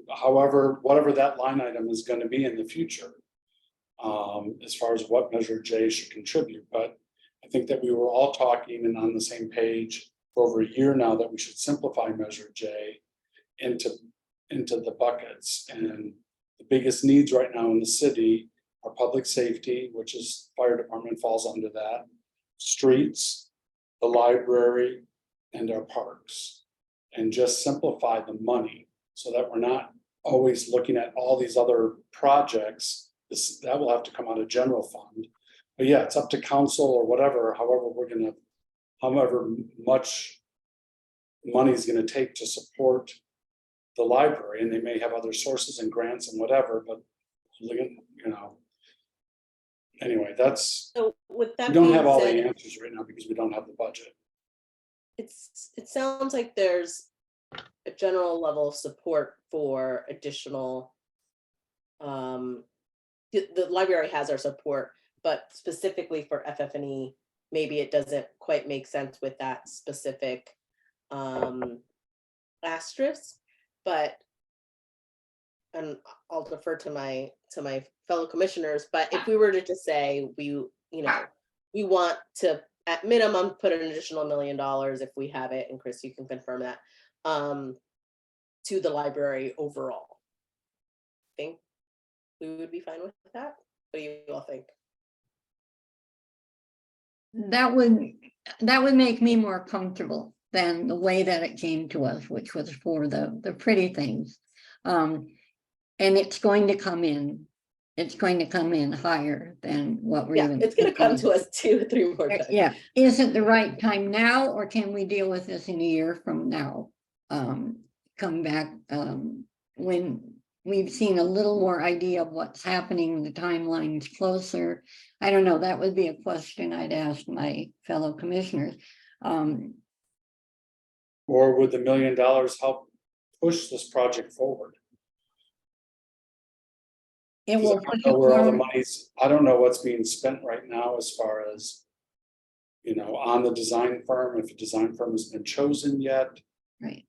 whatever that line item is going to be in the future, as far as what Measure J should contribute. But I think that we were all talking and on the same page for over a year now that we should simplify Measure J into the buckets. And the biggest needs right now in the city are public safety, which is fire department falls under that, streets, the library, and our parks. And just simplify the money so that we're not always looking at all these other projects. That will have to come out of general fund. But yeah, it's up to council or whatever, however much money is going to take to support the library. And they may have other sources and grants and whatever, but anyway, So with that we don't being have all said, the answers right now because we don't have the budget. it sounds like there's a general level of support for additional, the library has our support, but specifically for FF&E, maybe it doesn't quite make sense with that specific asterisk, but, and I'll defer to my fellow commissioners, but if we were to just say we want to at minimum put an additional $1 million if we have it, and Chris, you can confirm that, to the library overall. I think we would be fine with that. What do you all think? That would make me more comfortable than the way that it came to us, which was for the pretty things. And it's going to come in. It's going to come in higher than what we're even. It's going to come to us 2 or 3 more times. Yeah. Is it the right time now, or can we deal with this in a year from now? Come back when we've seen a little more idea of what's happening, the timeline's closer. I don't know. That would be a question I'd ask my fellow commissioners. Or would the $1 million help push this project forward? It will I don't know where all the money's, I don't know what's being spent right now as far as, on the design firm, if a design firm has been chosen yet. Right.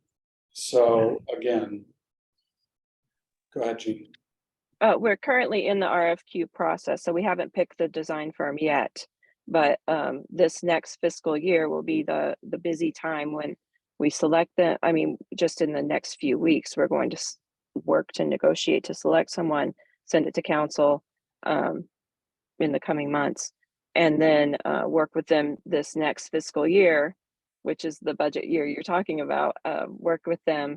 So again, go ahead, Jeannie. We're currently in the RFQ process, so we haven't picked the design firm yet. But this next fiscal year will be the busy time when we select the, I mean, just in the next few weeks, we're going to work to negotiate to select someone, send it to council in the coming months, and then work with them this next fiscal year, which is the budget year you're talking about, work with them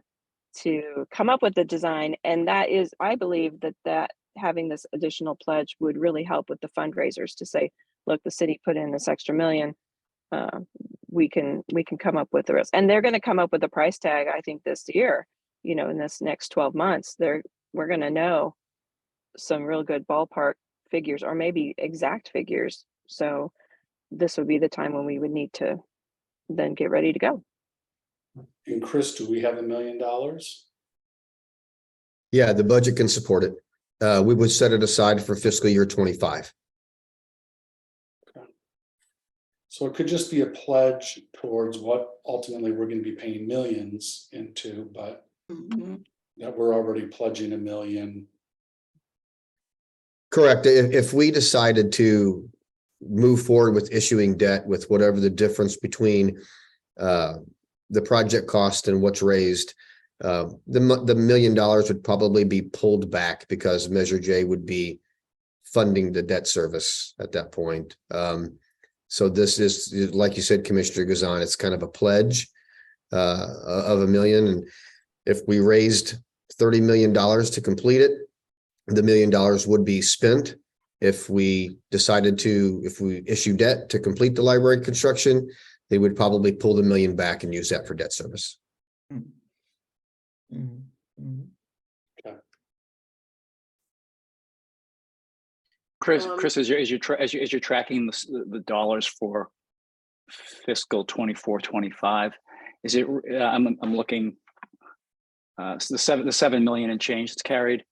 to come up with the design. And that is, I believe that having this additional pledge would really help with the fundraisers to say, look, the city put in this extra million. We can come up with the rest. And they're going to come up with a price tag, I think, this year, you know, in this next 12 months, we're going to know some real good ballpark figures, or maybe exact figures. So this would be the time when we would need to then get ready to go. And Chris, do we have $1 million? Yeah, the budget can support it. We would set it aside for fiscal year 25. So it could just be a pledge towards what ultimately we're going to be paying millions into, but that we're already pledging $1 million. Correct. If we decided to move forward with issuing debt with whatever the difference between the project cost and what's raised, the $1 million would probably be pulled back because Measure J would be funding the debt service at that point. So this is, like you said, Commissioner Guzan, it's kind of a pledge of $1 million. And if we raised $30 million to complete it, the $1 million would be spent. If we decided to, if we issue debt to complete the library construction, they would probably pull the $1 million back and use that for debt service. Chris, as you're tracking the dollars for fiscal 24-25, is it? I'm looking. So the 7 million and change that's carried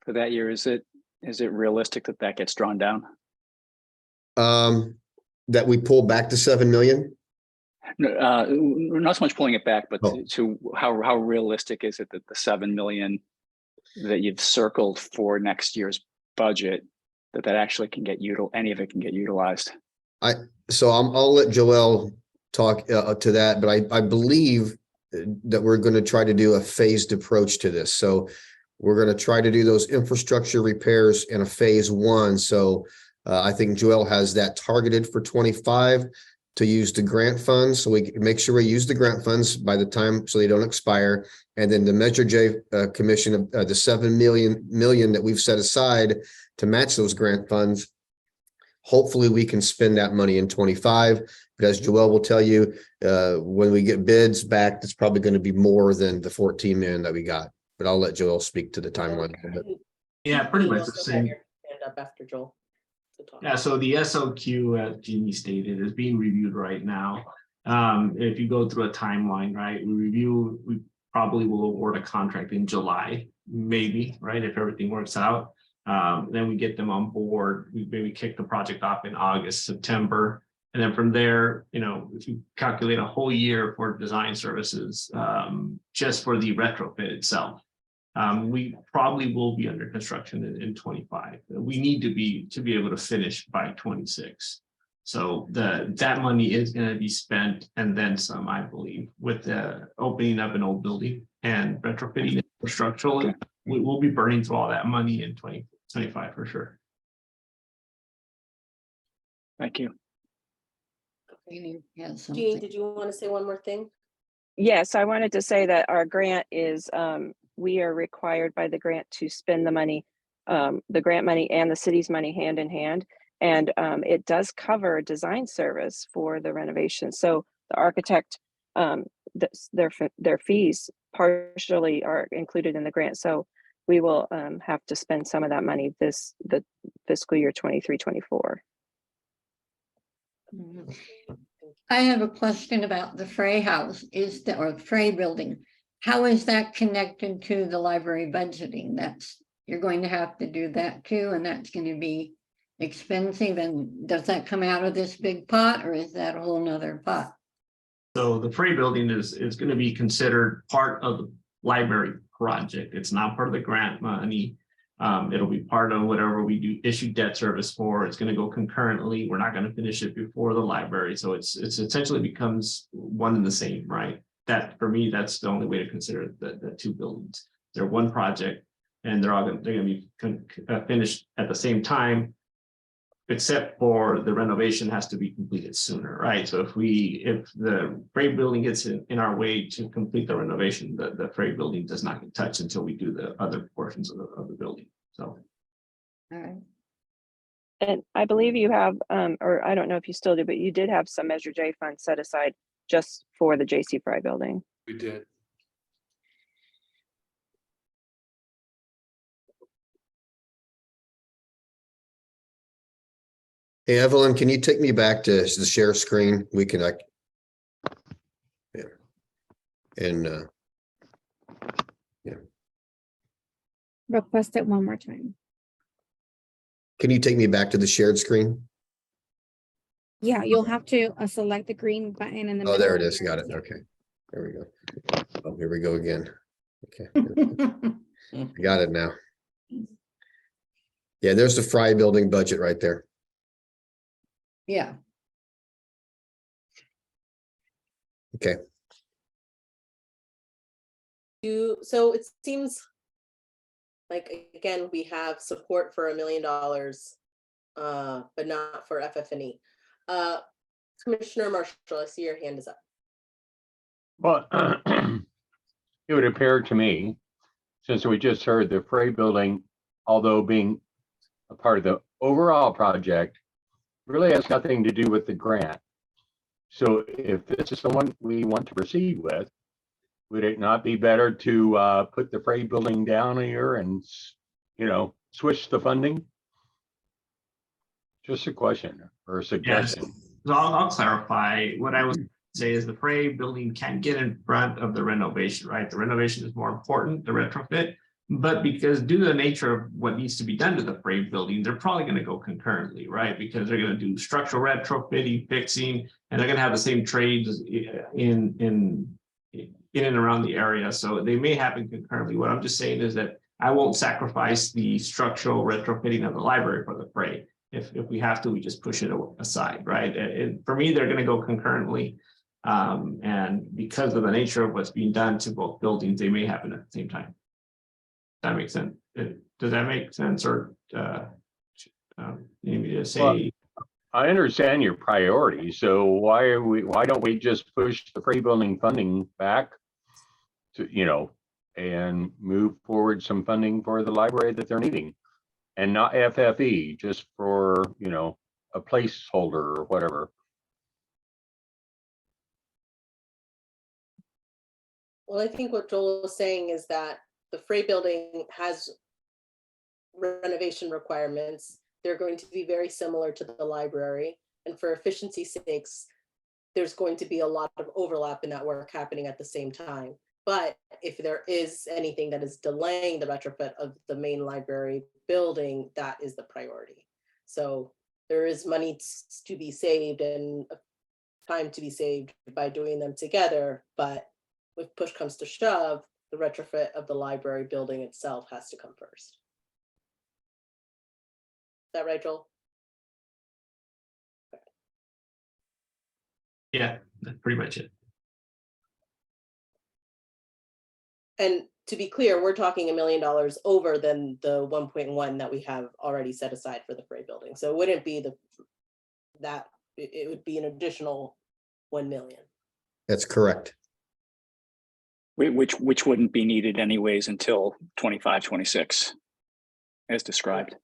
for that year. Is it realistic that gets drawn down? That we pull back the 7 million? No, not so much pulling it back, but to how realistic is it that the 7 million that you've circled for next year's budget, that actually can get any of it can get utilized? So I'll let Joelle talk to that, but I believe that we're going to try to do a phased approach to this. So we're going to try to do those infrastructure repairs in a phase one. So I think Joelle has that targeted for 25 to use the grant funds. So we make sure we use the grant funds by the time so they don't expire. And then the Measure J commission of the 7 million that we've set aside to match those grant funds. Hopefully we can spend that money in 25. But as Joelle will tell you, when we get bids back, it's probably going to be more than the 14 million that we got. But I'll let Joelle speak to the timeline a little bit. Yeah, pretty much the Also have same. your hand up after Joel to talk. Yeah, so the SOQ, as Jeannie stated, is being reviewed right now. If you go through a timeline, right, we probably will award a contract in July, maybe, right, if everything works out. Then we get them on board. We maybe kick the project off in August, September. And then from there, you know, if you calculate a whole year for design services, just for the retrofit itself, we probably will be under construction in 25. We need to be able to finish by 26. So that money is going to be spent and then some, I believe, with the opening up an old building and retrofitting infrastructural. We will be burning through all that money in 2025 for sure. Thank you. Jean, did you want to say one more thing? Yes, I wanted to say that our grant is, we are required by the grant to spend the money, the grant money and the city's money hand in hand. And it does cover design service for the renovation. So the architect, their fees partially are included in the grant. So we will have to spend some of that money the fiscal year 23-24. I have a question about the Frey House, or Frey building. How is that connected to the library budgeting? You're going to have to do that too, and that's going to be expensive. And does that come out of this big pot, or is that a whole nother pot? So the Frey building is going to be considered part of the library project. It's not part of the grant money. It'll be part of whatever we do issue debt service for. It's going to go concurrently. We're not going to finish it before the library. So it's essentially becomes one and the same, right? That for me, that's the only way to consider the two buildings. They're one project and they're going to be finished at the same time, except for the renovation has to be completed sooner, right? So if the Freight building gets in our way to complete the renovation, the Freight building does not get touched until we do the other portions of the building. So. All right. And I believe you have, or I don't know if you still do, but you did have some Measure J funds set aside just for the J.C. Fry building. We did. Hey, Evelyn, can you take me back to the share screen? We can, yeah. And, yeah. Request it one more time. Can you take me back to the shared screen? Yeah, you'll have to select the green button in the middle. Oh, there it of is. your- Got it. yeah. Okay. There we go. Oh, here we go again. Okay. I got it now. Yeah, there's the Fry building budget right there. Yeah, Okay. So it seems like, again, we have support for $1 million, but not for FF&E. Commissioner Marshall, I see your hand is up. Well, it would appear to me, since we just heard the Freight building, although being a part of the overall project, really has nothing to do with the grant. So if this is the one we want to proceed with, would it not be better to put the Freight building down here and, switch the funding? Just a question or a suggestion. So I'll clarify. What I was say is the Freight building can't get in front of the renovation, right? The renovation is more important, the retrofit. But because due to the nature of what needs to be done to the Freight building, they're probably going to go concurrently, right? Because they're going to do structural retrofitting, fixing, and they're going to have the same trades in and around the area. So they may happen concurrently. What I'm just saying is that I won't sacrifice the structural retrofitting of the library for the Freight. If we have to, we just push it aside, right? And for me, they're going to go concurrently. And because of the nature of what's being done to both buildings, they may happen at the same time. That makes sense. Does that make sense? Or maybe to say? Well, I understand your priorities. So why don't we just push the Freight building funding back to, and move forward some funding for the library that they're needing, and not FFE, just for, a placeholder or whatever. Well, I think what Joel is saying is that the Freight building has renovation requirements. They're going to be very similar to the library. And for efficiency sakes, there's going to be a lot of overlap in that work happening at the same time. But if there is anything that is delaying the retrofit of the main library building, that is the priority. So there is money to be saved and time to be saved by doing them together. But if push comes to shove, the retrofit of the library building itself has to come first. Is that right, Joel? Yeah, that's pretty much it. And to be clear, we're talking $1 million over than the 1.1 that we have already set aside for the Freight building. So it wouldn't be it would be an additional 1 million. That's correct. Which wouldn't be needed anyways until 25, 26, as described.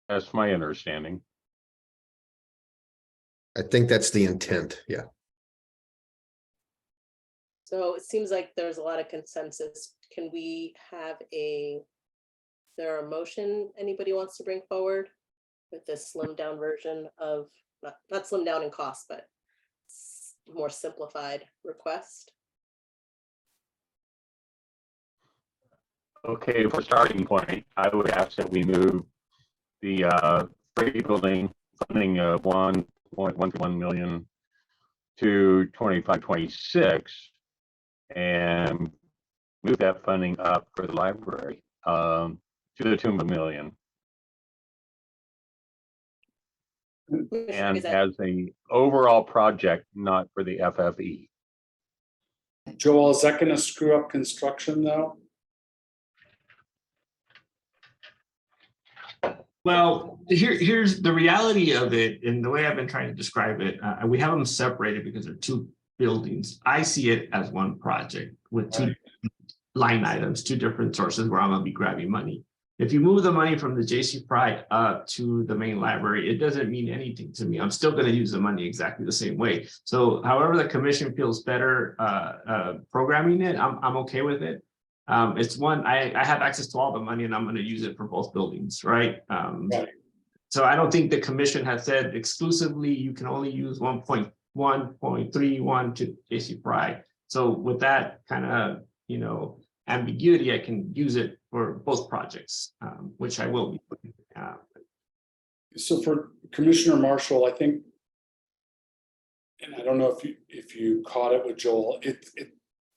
That's my understanding. I think that's the intent. Yeah. So it seems like there's a lot of consensus. Can we have is there a motion anybody wants to bring forward with this slimmed down version of, not slimmed down in cost, but more simplified request? Okay, for starting point, I would ask that we move the Freight building funding of 1.1 million to 25-26 and move that funding up for the library. to the tune of $1 million. And Is that- as a overall project, not for the FFE. Joel, is that gonna screw up construction though? Well, here's the reality of it, and the way I've been trying to describe it. We have them separated because they're two buildings. I see it as one project with two line items, two different sources where I'm gonna be grabbing money. If you move the money from the J.C. Fry up to the main library, it doesn't mean anything to me. I'm still going to use the money exactly the same way. So however the commission feels better programming it, I'm okay with it. It's one, I have access to all the money and I'm going to use it for both buildings, right? Right. So I don't think the commission has said exclusively you can only use 1.1.31 to J.C. Fry. So with that kind of, ambiguity, I can use it for both projects, which I will be. So for Commissioner Marshall, I think, and I don't know if you caught it with Joel,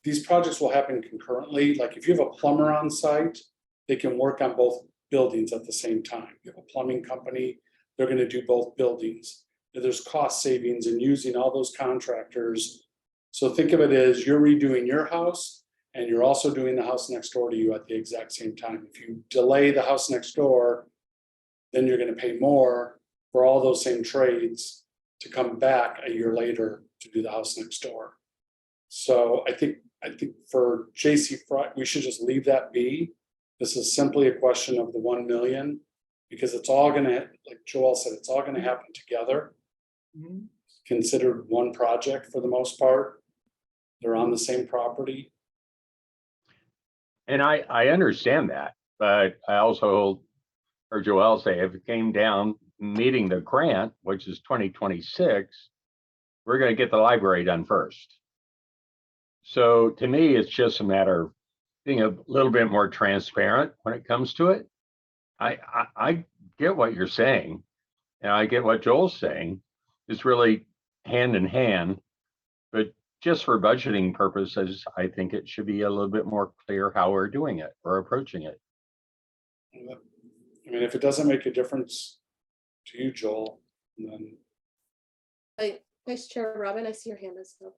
these projects will happen concurrently. Like if you have a plumber on site, they can work on both buildings at the same time. You have a plumbing company, they're going to do both buildings. There's cost savings in using all those contractors. So think of it as you're redoing your house and you're also doing the house next door to you at the exact same time. If you delay the house next door, then you're going to pay more for all those same trades to come back a year later to do the house next door. So I think for J.C. Fry, we should just leave that be. This is simply a question of the 1 million, because it's all going to, like Joel said, it's all going to happen together. Considered one project for the most part. They're on the same property. And I understand that, but I also heard Joel say if it came down meeting the grant, which is 2026, we're going to get the library done first. So to me, it's just a matter of being a little bit more transparent when it comes to it. I get what you're saying, and I get what Joel's saying. It's really hand in hand, but just for budgeting purposes, I think it should be a little bit more clear how we're doing it or approaching it. I mean, if it doesn't make a difference to you, Joel, then. Vice Chair Robin, I see your hand is up.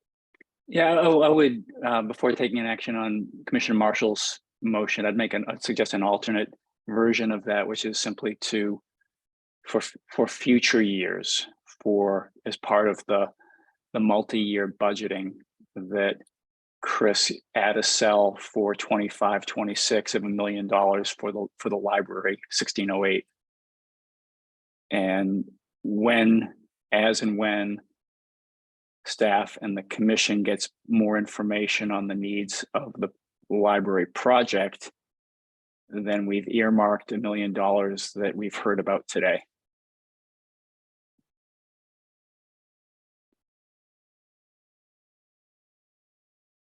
Yeah, I would, before taking an action on Commissioner Marshall's motion, I'd suggest an alternate version of that, which is simply for future years, as part of the multi-year budgeting, that Chris add a cell for 25-26 of $1 million for the library 1608. And when staff and the commission gets more information on the needs of the library project, then we've earmarked $1 million that we've heard about today.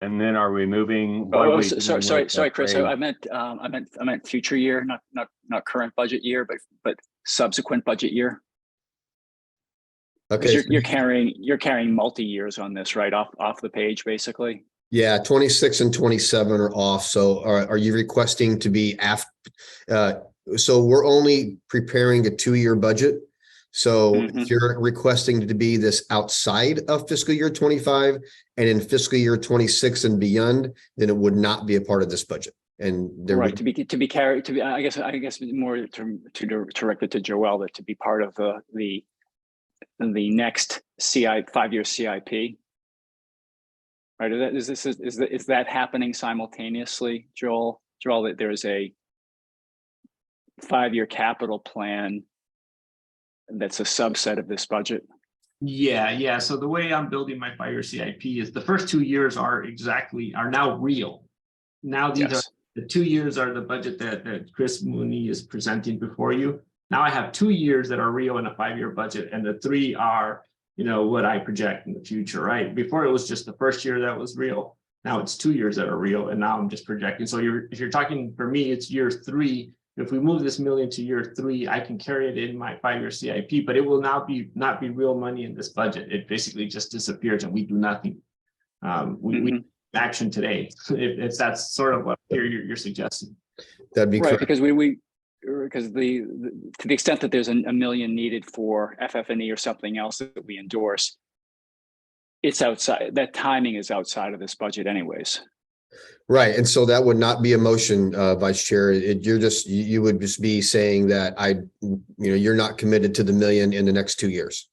And then are we moving? Sorry, Chris. I meant future year, not current budget year, but subsequent budget year. Okay. You're carrying multi-years on this, right? Off the page, basically. Yeah, 26 and 27 are off. So are you requesting to be after? So we're only preparing a 2-year budget. So if you're requesting to be this outside of fiscal year 25 and in fiscal year 26 and beyond, then it would not be a part of this budget. And there right, to be carried, I guess more to direct it to Joel, that to be part of the next 5-year CIP. Right, is that happening simultaneously, Joel? Joel, that there is a 5-year capital plan that's a subset of this budget. Yeah. So the way I'm building my 5-year CIP is the first 2 years are now real. Now these are the 2 years are the budget that Chris Mooney is presenting before you. Now I have 2 years that are real in a 5-year budget, and the 3 are, what I project in the future, right? Before it was just the first year that was real. Now it's 2 years that are real, and now I'm just projecting. So if you're talking, for me, it's year 3. If we move this $1 million to year 3, I can carry it in my 5-year CIP, but it will not be real money in this budget. It basically just disappears and we do nothing. We action today, if that's sort of what you're suggesting. That'd be Right, correct. because because to the extent that there's a million needed for FF&E or something else that we endorse, it's outside, that timing is outside of this budget anyways. Right, and so that would not be a motion, Vice Chair. You would just be saying that you're not committed to the million in the next 2 years.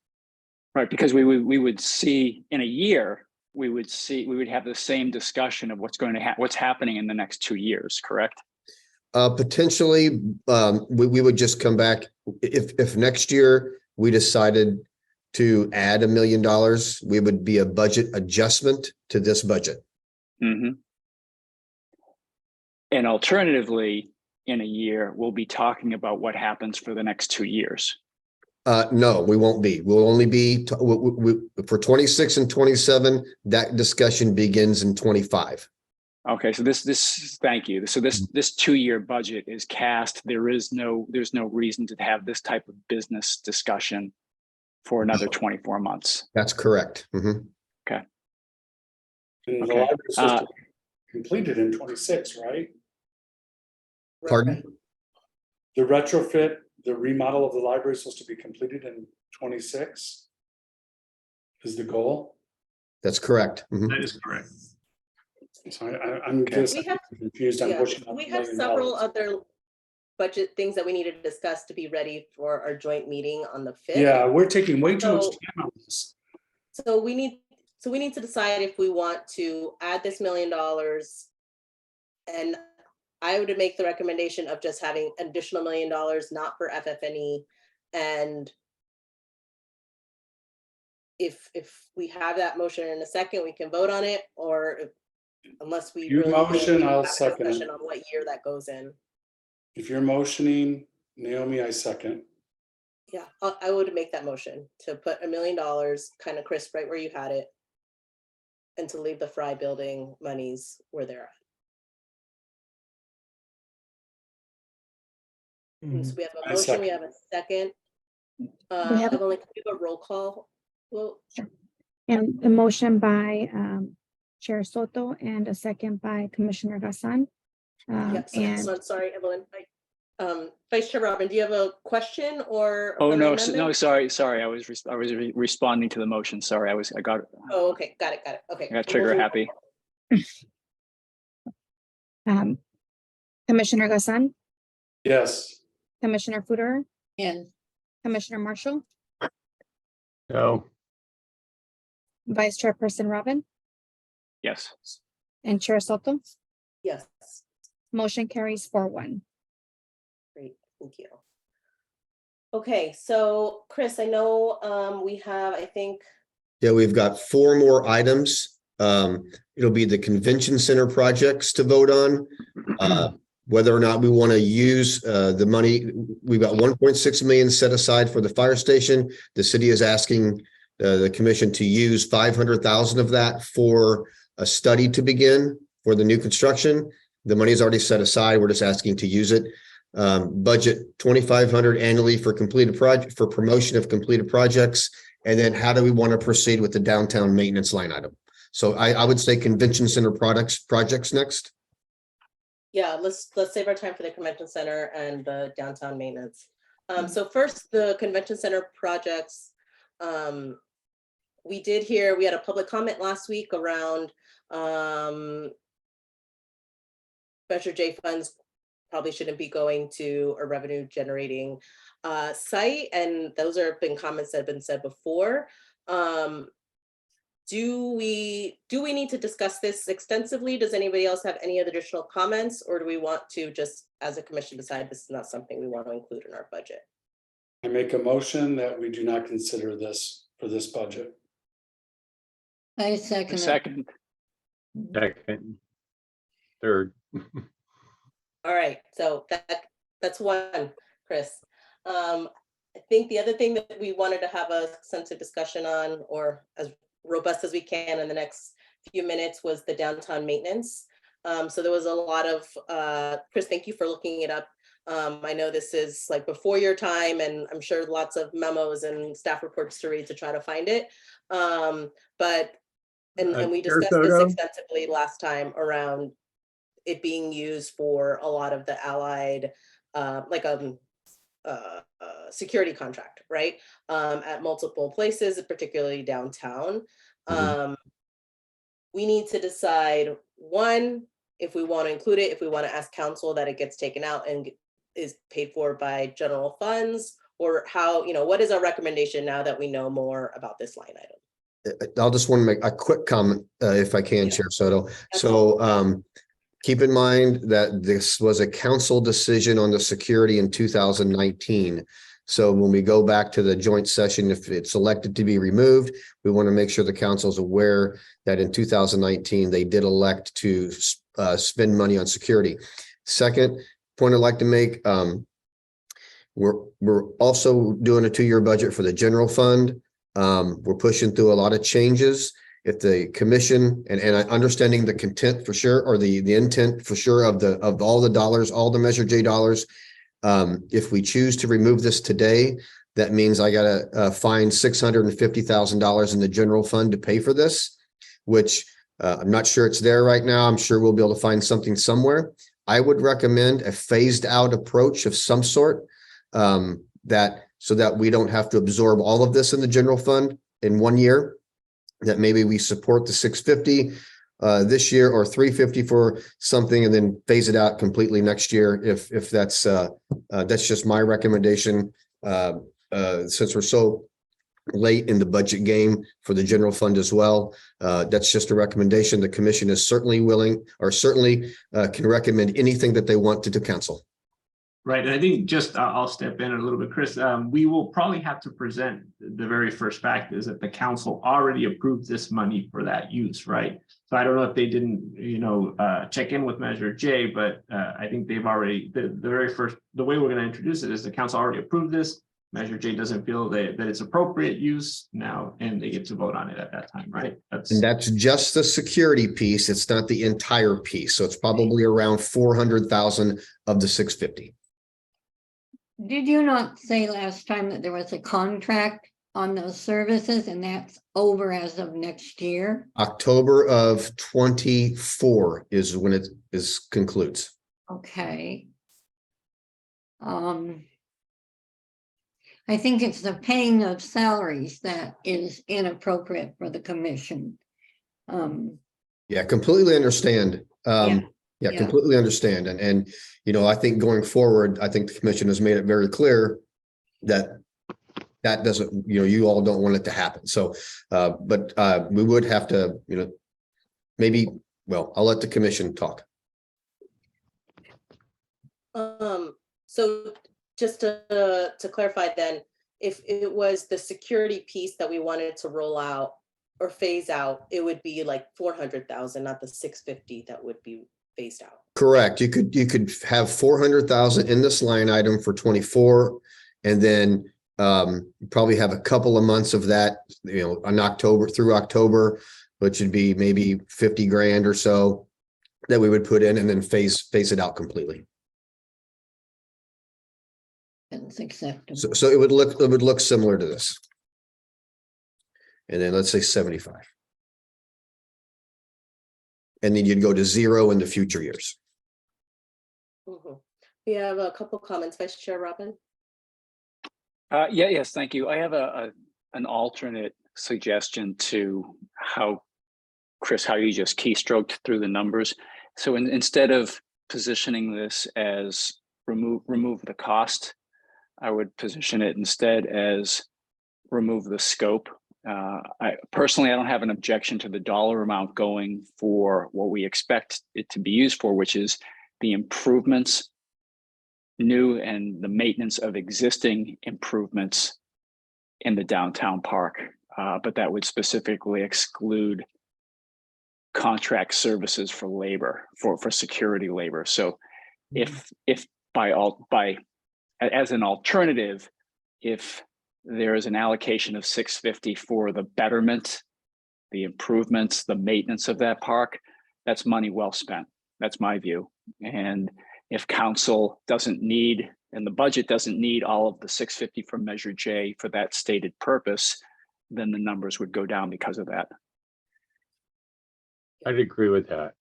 Right, because we would see in a year, we would have the same discussion of what's happening in the next 2 years, correct? Potentially, we would just come back if next year we decided to add $1 million, we would be a budget adjustment to this budget. Mm-hmm. And alternatively, in a year, we'll be talking about what happens for the next 2 years. No, we won't be. We'll only be for 26 and 27. That discussion begins in 25. Okay, so thank you. So this 2-year budget is cast. There's no reason to have this type of business discussion for another 24 months. That's correct. And the Okay. library system completed in 26, right? Pardon? The retrofit, the remodel of the library is supposed to be completed in 26 is the goal. That's correct. Mhm. That is correct. So I'm just We have- confused on Yeah, pushing. we have several other budget things that we need to discuss to be ready for our joint meeting on the 5th. Yeah, we're taking way too much So- time on this. So we need to decide if we want to add this $1 million. And I would make the recommendation of just having an additional $1 million, not for FF&E. And if we have that motion in a second, we can vote on it, or unless we You really motion, have I'll a second it. discussion on what year that goes in. If you're motioning, Naomi, I second. Yeah, I would make that motion to put $1 million, kind of crisp, right where you had it, and to leave the Fry building monies where they're at. And so we have a I motion, we second. have a second. We have- Evelyn, can we have a roll call? Well, And a motion by Chair Soto and a second by Commissioner Gassan. yeah, And sorry, Evelyn. Vice Chair Robin, do you have a question or? Oh, an no, amendment? sorry. I was responding to the motion. Sorry, I got Oh, okay, got it. Okay. I got trigger happy. Commissioner Gassan, Yes. Commissioner Fuder, Yes, Commissioner Marshall, No, Vice Chairperson Robin, Yes. and Chair Soto. Yes, Motion carries 4-1. great, thank you. Okay, so Chris, I know we have, I think, Yeah, we've got 4 more items. It'll be the convention center projects to vote on. Whether or not we want to use the money, we've got 1.6 million set aside for the fire station. The city is asking the commission to use 500,000 of that for a study to begin for the new construction. The money is already set aside. We're just asking to use it. Budget 2,500 annually for completed project, for promotion of completed projects. And then how do we want to proceed with the downtown maintenance line item? So I would say convention center projects next. yeah, let's save our time for the convention center and the downtown maintenance. So first, the convention center projects. We had a public comment last week around Measure J funds probably shouldn't be going to a revenue generating site. And those have been comments that have been said before. Do we need to discuss this extensively? Does anybody else have any other additional comments, or do we want to just, as a commission, decide this is not something we want to include in our budget? I make a motion that we do not consider this for this budget. I second it. Second, second, third. All right, so that's one, Chris. I think the other thing that we wanted to have a extensive discussion on, or as robust as we can in the next few minutes, was the downtown maintenance. So there was a lot of, Chris, thank you for looking it up. I know this is like before your time, and I'm sure lots of memos and staff reports to read to try to find it. But And we Chair discussed this Soto? extensively last time around it being used for a lot of the allied, security contract, right? At multiple places, particularly downtown. We need to decide, one, if we want to include it, if we want to ask council that it gets taken out and is paid for by general funds, or how, what is our recommendation now that we know more about this line item? I'll just want to make a quick comment, if I can, Yeah. Chair Soto. Absolutely. So, keep in mind that this was a council decision on the security in 2019. So when we go back to the joint session, if it's elected to be removed, we want to make sure the council is aware that in 2019, they did elect to spend money on security. Second point I'd like to make, we're also doing a 2-year budget for the general fund. We're pushing through a lot of changes. If the commission and understanding the content for sure, or the intent for sure of all the dollars, all the Measure J dollars, if we choose to remove this today, that means I gotta find $650,000 in the general fund to pay for this, which I'm not sure it's there right now. I'm sure we'll be able to find something somewhere. I would recommend a phased out approach of some sort, so that we don't have to absorb all of this in the general fund in 1 year. That maybe we support the 650 this year, or 350 for something, and then phase it out completely next year. If that's just my recommendation. Since we're so late in the budget game for the general fund as well, that's just a recommendation. The commission is certainly willing, or certainly can recommend anything that they want to council. Right, and I think just I'll step in a little bit, Chris. We will probably have to present the very first fact is that the council already approved this money for that use, right? So I don't know if they didn't, check in with Measure J, but I think they've already the way we're going to introduce it is the council already approved this. Measure J doesn't feel that it's appropriate use now, and they get to vote on it at that time, right? And that's just the security piece. It's not the entire piece, so it's probably around 400,000 of the 650. Did you not say last time that there was a contract on those services and that's over as of next year? October of 24 is when it concludes. Okay. I think it's the paying of salaries that is inappropriate for the commission. Yeah, completely understand. Yeah. Completely understand. And I think going forward, I think the commission has made it very clear that doesn't, you all don't want it to happen. So, but we would have to, maybe, well, I'll let the commission talk. So just to clarify then, if it was the security piece that we wanted to roll out or phase out, it would be like 400,000, not the 650 that would be phased out. Correct. You could have 400,000 in this line item for 24, and then probably have a couple of months of that, on October through October, which would be maybe 50 grand or so that we would put in, and then phase it out completely. That's acceptable. So it would look similar to this. And then let's say 75. And then you'd go to 0 in the future years. We have a couple comments, Vice Chair Robin. Yes, thank you. I have an alternate suggestion to how, Chris, how you just keystroked through the numbers. So instead of positioning this as remove the cost, I would position it instead as remove the scope. I don't have an objection to the dollar amount going for what we expect it to be used for, which is the improvements, new and the maintenance of existing improvements in the downtown park. But that would specifically exclude contract services for labor, for security labor. So if as an alternative, if there is an allocation of 650 for the betterment, the improvements, the maintenance of that park, that's money well spent. That's my view. And if council doesn't need, and the budget doesn't need all of the 650 from Measure J for that stated purpose, then the numbers would go down because of that. I'd agree with that.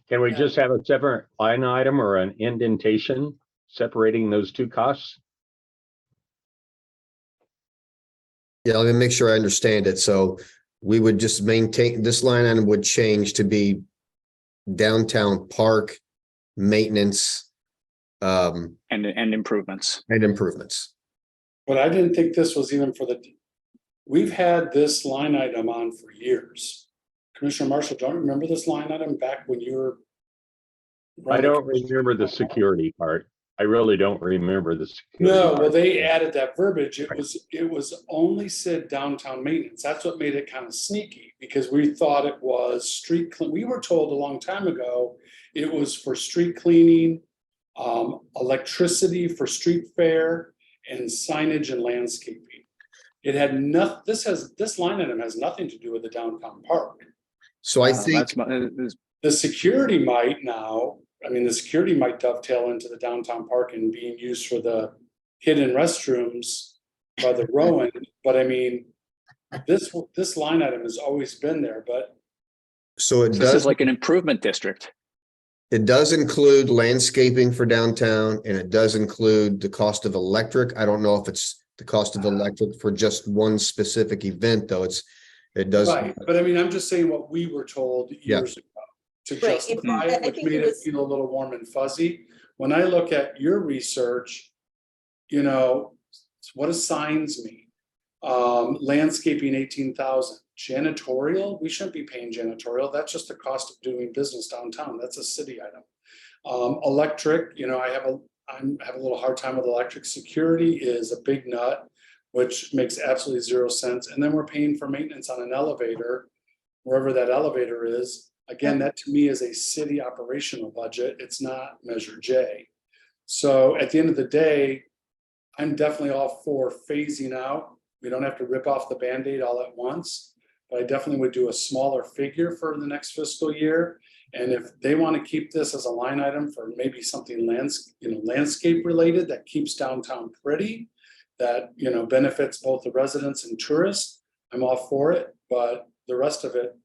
Can we Yeah. just have a separate line item or an indentation separating those two costs? Yeah, let me make sure I understand it. So we would just maintain, this line item would change to be downtown park maintenance And improvements. and improvements. But I didn't think this was even for we've had this line item on for years. Commissioner Marshall, don't you remember this line item back when you were? I don't remember the security part. I really don't remember the security. No, well, part. they added that verbiage. It was only said downtown maintenance. That's what made it kind of sneaky, because we thought it was we were told a long time ago it was for street cleaning, electricity for street fair, and signage and landscaping. It had this line item has nothing to do with the downtown park. So I think The security might now, I mean, the security might dovetail into the downtown park and being used for the hidden restrooms by the Rowan, but I mean, this line item has always been there, but. so. This is like an improvement district. It does include landscaping for downtown, and it does include the cost of electric. I don't know if it's the cost of electric for just one specific event, though. It does. Right, but I mean, I'm just saying what we were told years ago to Right, justify I it, which think made it it was- feel a little warm and fuzzy. When I look at your research, you know, what does signs mean? Landscaping, 18,000. Janitorial, we shouldn't be paying janitorial. That's just the cost of doing business downtown. That's a city item. Electric, you know, I have a little hard time with electric. Security is a big nut, which makes absolutely zero sense. And then we're paying for maintenance on an elevator, wherever that elevator is. Again, that to me is a city operational budget. It's not Measure J. So at the end of the day, I'm definitely all for phasing out. We don't have to rip off the Band-Aid all at once, but I definitely would do a smaller figure for the next fiscal year. And if they want to keep this as a line item for maybe something landscape related that keeps downtown pretty, that, you know, benefits both the residents and tourists, I'm all for it. But the rest of it,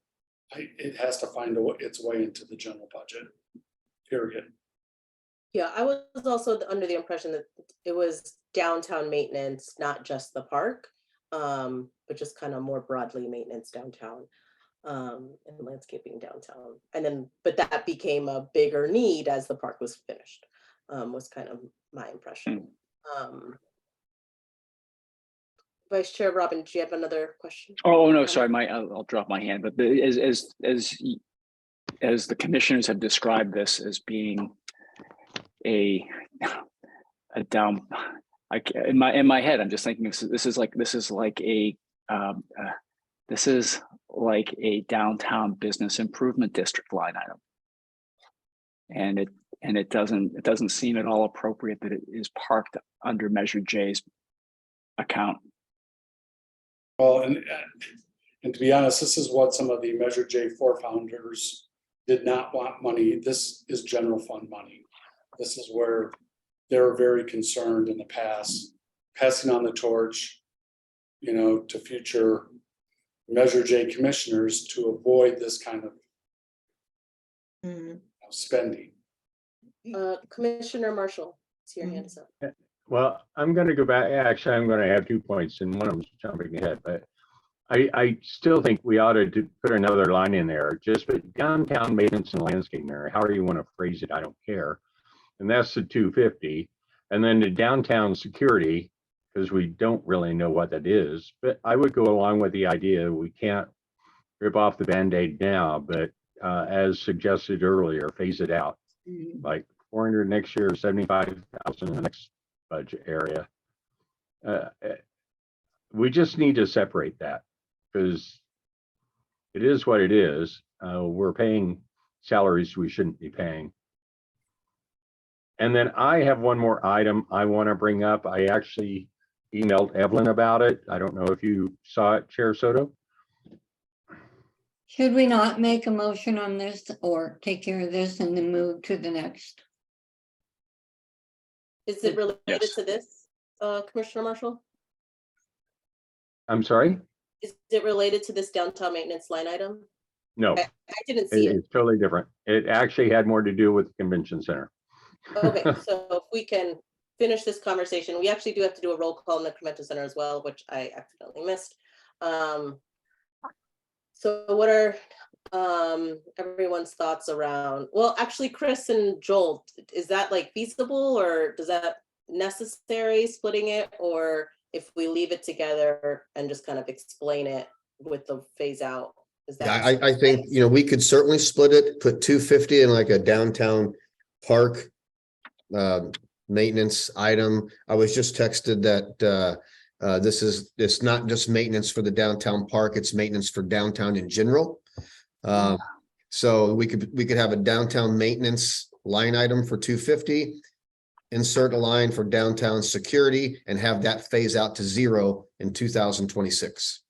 it has to find its way into the general budget, period. Yeah, I was also under the impression that it was downtown maintenance, not just the park, but just kind of more broadly maintenance downtown, and landscaping downtown. And then, but that became a bigger need as the park was finished, was kind of my impression. Vice Chair Robin, do you have another question? Oh, no, sorry, I'll drop my hand, but as the commissioners have described this as being a down, in my head, I'm just thinking this is like a downtown business improvement district line item. And it doesn't seem at all appropriate that it is parked under Measure J's account. Well, and to be honest, this is what some of the Measure J4 founders did not want money. This is general fund money. This is where they were very concerned in the past, passing on the torch, you know, to future Measure J commissioners to avoid this kind of spending. Commissioner Marshall, see your hand is up. Well, I'm going to go back. Actually, I'm going to have 2 points, and one of them's jumping ahead. But I still think we ought to put another line in there. Just put downtown maintenance and landscaping area. However you want to phrase it, I don't care. And that's the 250. And then the downtown security, because we don't really know what that is. But I would go along with the idea we can't rip off the Band-Aid now, but as suggested earlier, phase it out. Like 400 next year, 75,000 in the next budget area. We just need to separate that because it is what it is. We're paying salaries we shouldn't be paying. And then I have one more item I want to bring up. I actually emailed Evelyn about it. I don't know if you saw it, Chair Soto. Should we not make a motion on this or take care of this and then move to the next? Is it related Yes. to this, Commissioner Marshall? I'm sorry? Is it related to this downtown maintenance line item? No, I didn't see it. it's totally different. It actually had more to do with the convention center. Okay, so if we can finish this conversation, we actually do have to do a roll call in the convention center as well, which I accidentally missed. So what are everyone's thoughts around, well, actually, Chris and Joel, is that like feasible, or does that necessary splitting it? Or if we leave it together and just kind of explain it with the phase out? Is Yeah, that? I think, we could certainly split it, put 250 in like a downtown park maintenance item. I was just texted that it's not just maintenance for the downtown park, it's maintenance for downtown in general. So we could have a downtown maintenance line item for 250, insert a line for downtown security, and have that phase out to 0 in 2026.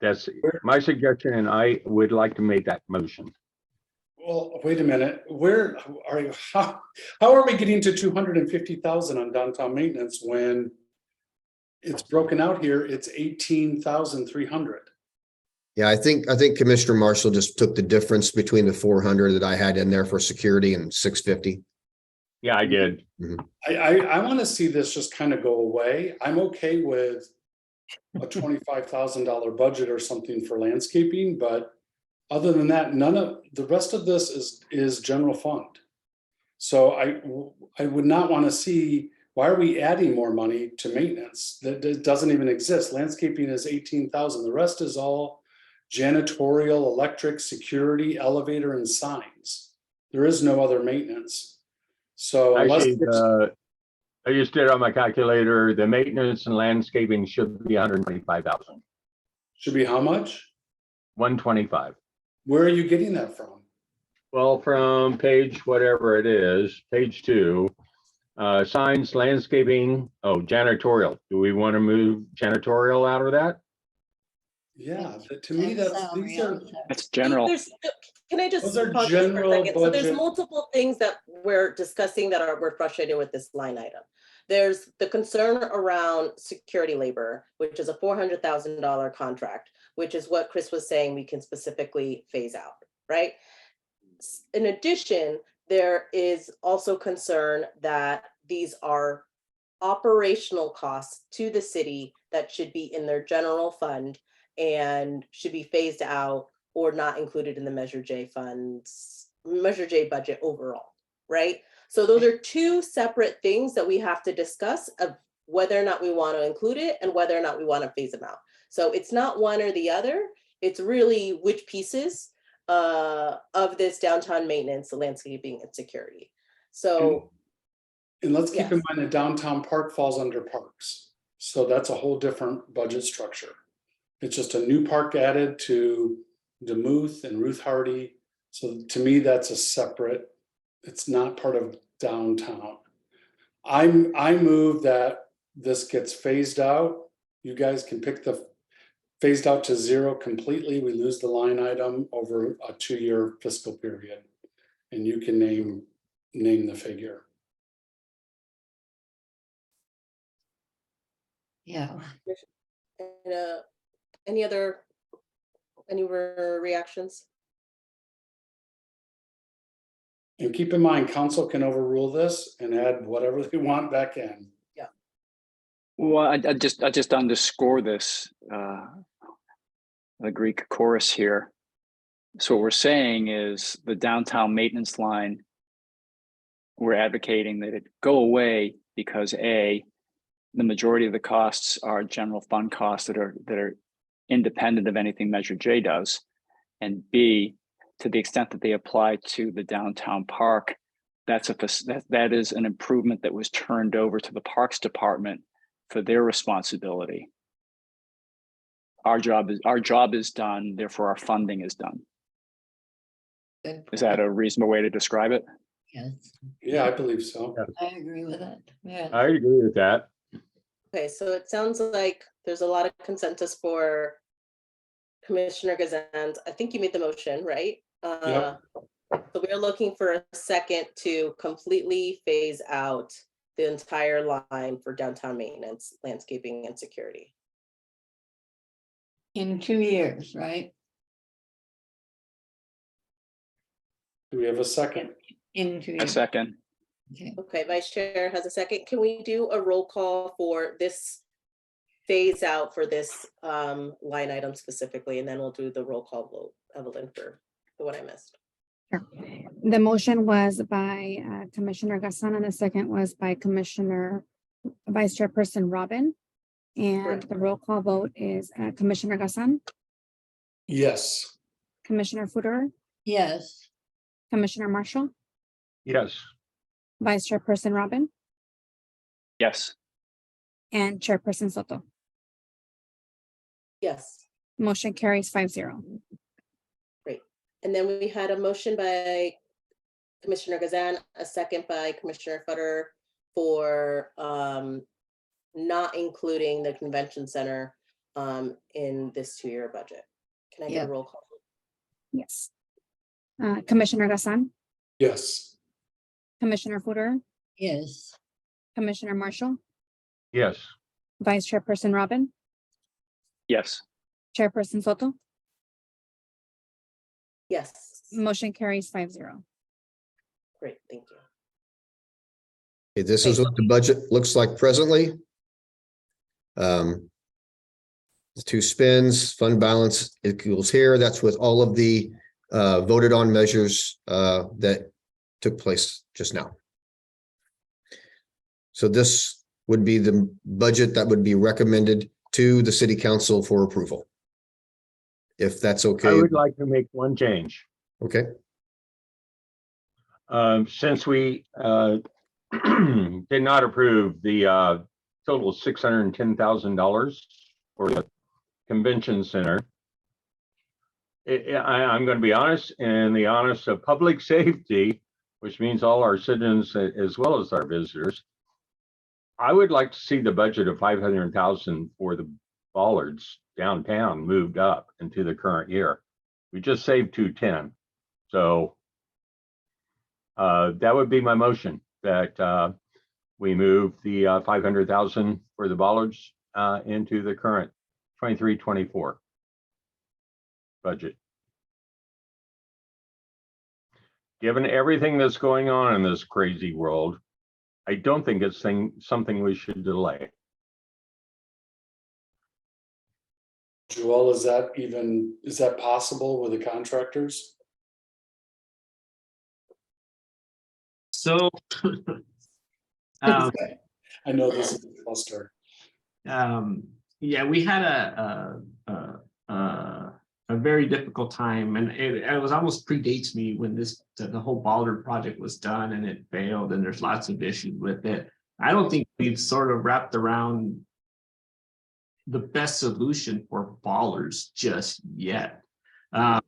That's my suggestion, and I would like to make that motion. Well, wait a minute, where are you, how are we getting to 250,000 on downtown maintenance when it's broken out here, it's 18,300? Yeah, I think Commissioner Marshall just took the difference between the 400 that I had in there for security and 650. Yeah, I did. I want to see this just kind of go away. I'm okay with a $25,000 budget or something for landscaping, but other than that, none of the rest of this is general fund. So I would not want to see, why are we adding more money to maintenance that doesn't even exist? Landscaping is 18,000. The rest is all janitorial, electric, security, elevator, and signs. There is no other maintenance. So unless I just did it on my calculator. The maintenance and landscaping should be 125,000. Should be how much? 125. Where are you getting that from? Well, from page whatever it is, page 2, signs, landscaping, janitorial. Do we want to move janitorial out of that? Yeah, to me, That's general. Can I just Those are pause just for a general second? So there's budget. multiple things that we're discussing that we're frustrated with this line item. There's the concern around security labor, which is a $400,000 contract, which is what Chris was saying we can specifically phase out, right? In addition, there is also concern that these are operational costs to the city that should be in their general fund and should be phased out or not included in the Measure J funds, Measure J budget overall, right? So those are two separate things that we have to discuss of whether or not we want to include it and whether or not we want to phase them out. So it's not one or the other, it's really which pieces of this downtown maintenance, the landscaping and security. So. And let's keep in mind that downtown park falls under parks. So that's a whole different budget structure. It's just a new park added to Demuth and Ruth Hardy. So to me, that's a separate, it's not part of downtown. I move that this gets phased out. You guys can pick the phased out to 0 completely. We lose the line item over a 2-year fiscal period. And you can name the figure. Yeah. Any other reactions? And keep in mind, council can overrule this and add whatever they want back in. Yeah. Well, I just underscore this, the Greek chorus here. So what we're saying is the downtown maintenance line, we're advocating that it go away because A, the majority of the costs are general fund costs that are independent of anything Measure J does. And B, to the extent that they apply to the downtown park, that is an improvement that was turned over to the Parks Department for their responsibility. Our job is done, therefore our funding is done. Good. Is that a reasonable way to describe it? Yes, Yeah, I believe so. I agree with that. Yeah. I agree with that. Okay, so it sounds like there's a lot of consensus for Commissioner Gazan. I think you made the motion, right? Yep. So we're looking for a second to completely phase out the entire line for downtown maintenance, landscaping, and security. In 2 years, right? Do we have a second? Into. A second. Okay. Okay, Vice Chair has a second. Can we do a roll call for this phase out for this line item specifically? And then we'll do the roll call vote, Evelyn, for the one I missed. Sure. The motion was by Commissioner Gassan and the second was by Commissioner Vice Chairperson Robin. And Correct. the roll call vote is Commissioner Gassan, Yes. Commissioner Footer, Yes. Commissioner Marshall, Yes. Vice Chairperson Robin, Yes. and Chairperson Soto. Yes, Motion carries 5-0. and then we had a motion by Commissioner Gazan, a second by Commissioner Futter for not including the convention center in this 2-year budget. Can I get Yeah. a roll call? Yes. Commissioner Gassan, Yes. Commissioner Footer, Yes. Commissioner Marshall, Yes. Vice Chairperson Robin, Yes. Chairperson Soto. Yes, Motion carries 5-0. great, thank you. Okay, this is what the budget looks like presently. The two spends, fund balance equals here. That's with all of the voted on measures that took place just now. So this would be the budget that would be recommended to the city council for approval. If that's I okay. would like to make one change. Okay, Since we did not approve the total $610,000 for the convention center. I'm going to be honest, in the honest of public safety, which means all our citizens as well as our visitors, I would like to see the budget of 500,000 for the bollards downtown moved up into the current year. We just saved 210. So that would be my motion, that we move the 500,000 for the bollards into the current 23-24 budget. Given everything that's going on in this crazy world, I don't think it's something we should delay. Joel, is that possible with the contractors? So I know this is a cluster. yeah, we had a very difficult time, and it was almost predates me when the whole bollard project was done and it failed, and there's lots of issues with it. I don't think we've sort of wrapped around the best solution for bollards just yet. I'd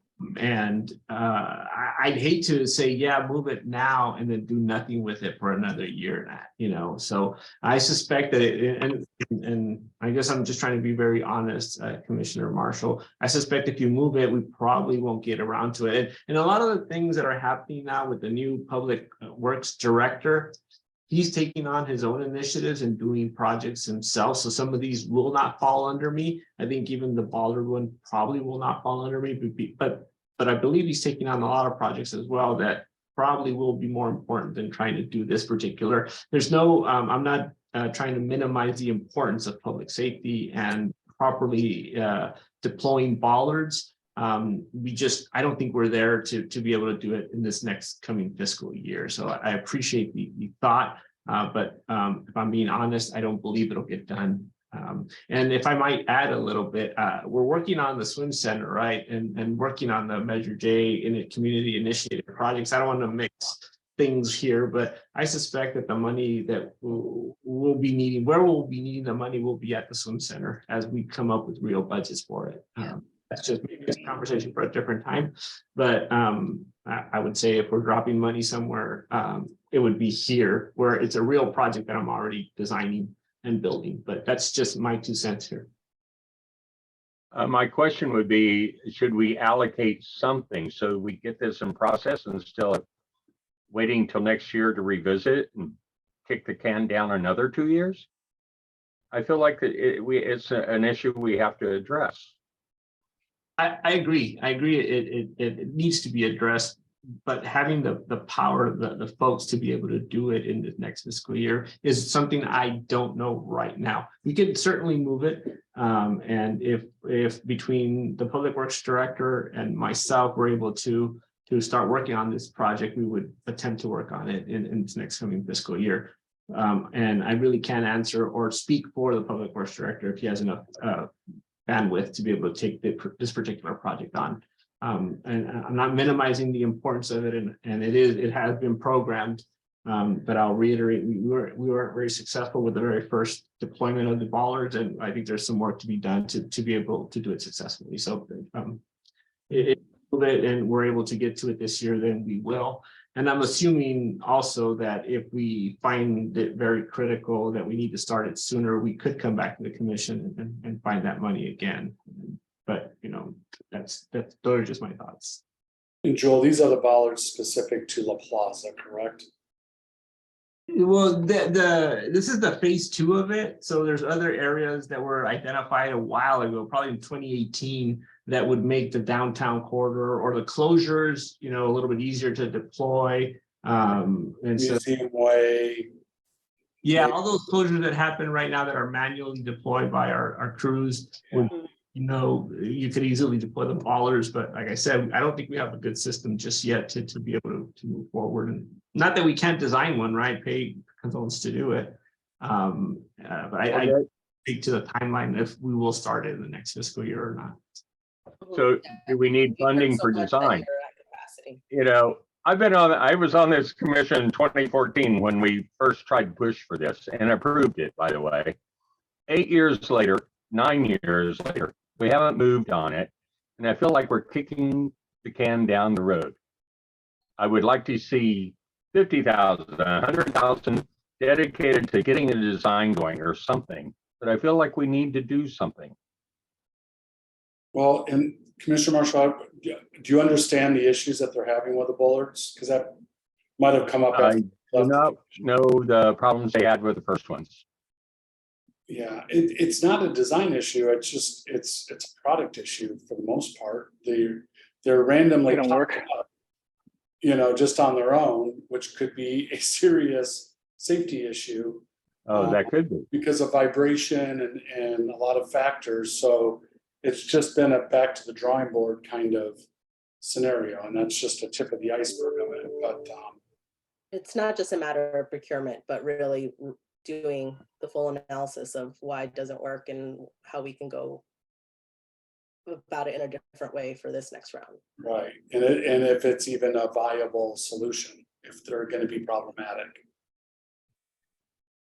hate to say, yeah, move it now and then do nothing with it for another year, so I suspect that and I guess I'm just trying to be very honest, Commissioner Marshall, I suspect if you move it, we probably won't get around to it. And a lot of the things that are happening now with the new public works director, he's taking on his own initiatives and doing projects himself. So some of these will not fall under me. I think even the bollard one probably will not fall under me, but I believe he's taking on a lot of projects as well that probably will be more important than trying to do this particular. There's no, I'm not trying to minimize the importance of public safety and properly deploying bollards. I don't think we're there to be able to do it in this next coming fiscal year. So I appreciate the thought, but if I'm being honest, I don't believe it'll get done. And if I might add a little bit, we're working on the swim center, right? And working on the Measure J in it community initiated projects. I don't want to mix things here, but I suspect that the money that we'll be needing, where we'll be needing the money will be at the swim center as we come up with real budgets for it. That's just maybe a conversation for a different time. But I would say if we're dropping money somewhere, it would be here where it's a real project that I'm already designing and building, but that's just my 2 cents here. My question would be, should we allocate something so we get this in process instead of waiting till next year to revisit and kick the can down another 2 years? I feel like it's an issue we have to address. I agree. It needs to be addressed but having the power, the folks to be able to do it in the next fiscal year is something I don't know right now. We could certainly move it. And if between the Public Works Director and myself, we're able to start working on this project, we would attempt to work on it in this next coming fiscal year. And I really can't answer or speak for the Public Works Director if he has enough bandwidth to be able to take this particular project on. And I'm not minimizing the importance of it, and it has been programmed. But I'll reiterate, we weren't very successful with the very first deployment of the bollards, and I think there's some work to be done to be able to do it successfully. So and we're able to get to it this year, then we will. And I'm assuming also that if we find it very critical that we need to start it sooner, we could come back to the commission and find that money again. But those are just my thoughts. And Joel, these are the bollards specific to La Plaza, correct? Well, this is the phase 2 of it. So there's other areas that were identified a while ago, probably in 2018, that would make the downtown corridor or the closures, a little bit easier to deploy. And so, Museum Way. yeah, all those closures that happen right now that are manually deployed by our crews, would, you could easily deploy the bollards. But like I said, I don't think we have a good system just yet to be able to move forward. And not that we can't design one, right? Pay consultants to do it. But I speak to the timeline if we will start it in the next fiscal year or not. So do we need funding for design? I was on this commission in 2014 when we first tried to push for this and approved it, by the way. 8 years later, 9 years later, we haven't moved on it. And I feel like we're kicking the can down the road. I would like to see 50,000, 100,000 dedicated to getting the design going or something, but I feel like we need to do something. Well, and Commissioner Marshall, do you understand the issues that they're having with the bollards? Because that might have come up. I do not know the problems they had with the first ones. Yeah, it's not a design issue. It's just it's a product issue for the most part. They're randomly They don't work. Just on their own, which could be a serious safety issue. Oh, that could be. Because of vibration and a lot of factors. So it's just been a back to the drawing board kind of scenario. And that's just a tip of the iceberg of it. But it's not just a matter of procurement, but really doing the full analysis of why it doesn't work and how we can go about it in a different way for this next round. right. And if it's even a viable solution, if they're going to be problematic.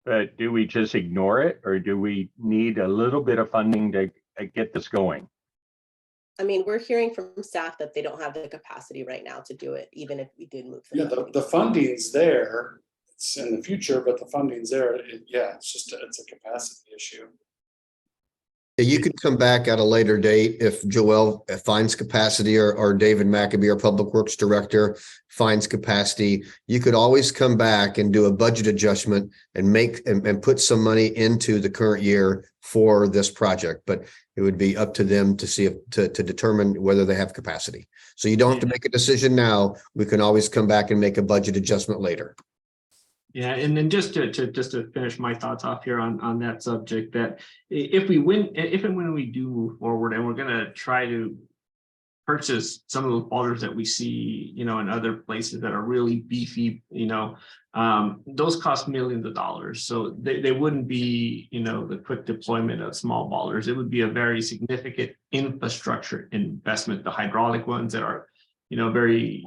But do we just ignore it, or do we need a little bit of funding to get this going? I mean, we're hearing from staff that they don't have the capacity right now to do it, even if we did move. The funding's there. It's in the future, but the funding's there. It's a capacity issue. You could come back at a later date if Joel finds capacity or David Maccabee, our Public Works Director, finds capacity. You could always come back and do a budget adjustment and put some money into the current year for this project. But it would be up to them to see to determine whether they have capacity. So you don't have to make a decision now. We can always come back and make a budget adjustment later. Yeah, and then just to finish my thoughts off here on that subject, that if and when we do move forward and we're going to try to purchase some of those bollards that we see, in other places that are really beefy, those cost millions of dollars. So they wouldn't be, the quick deployment of small bollards. It would be a very significant infrastructure investment. The hydraulic ones that are, very,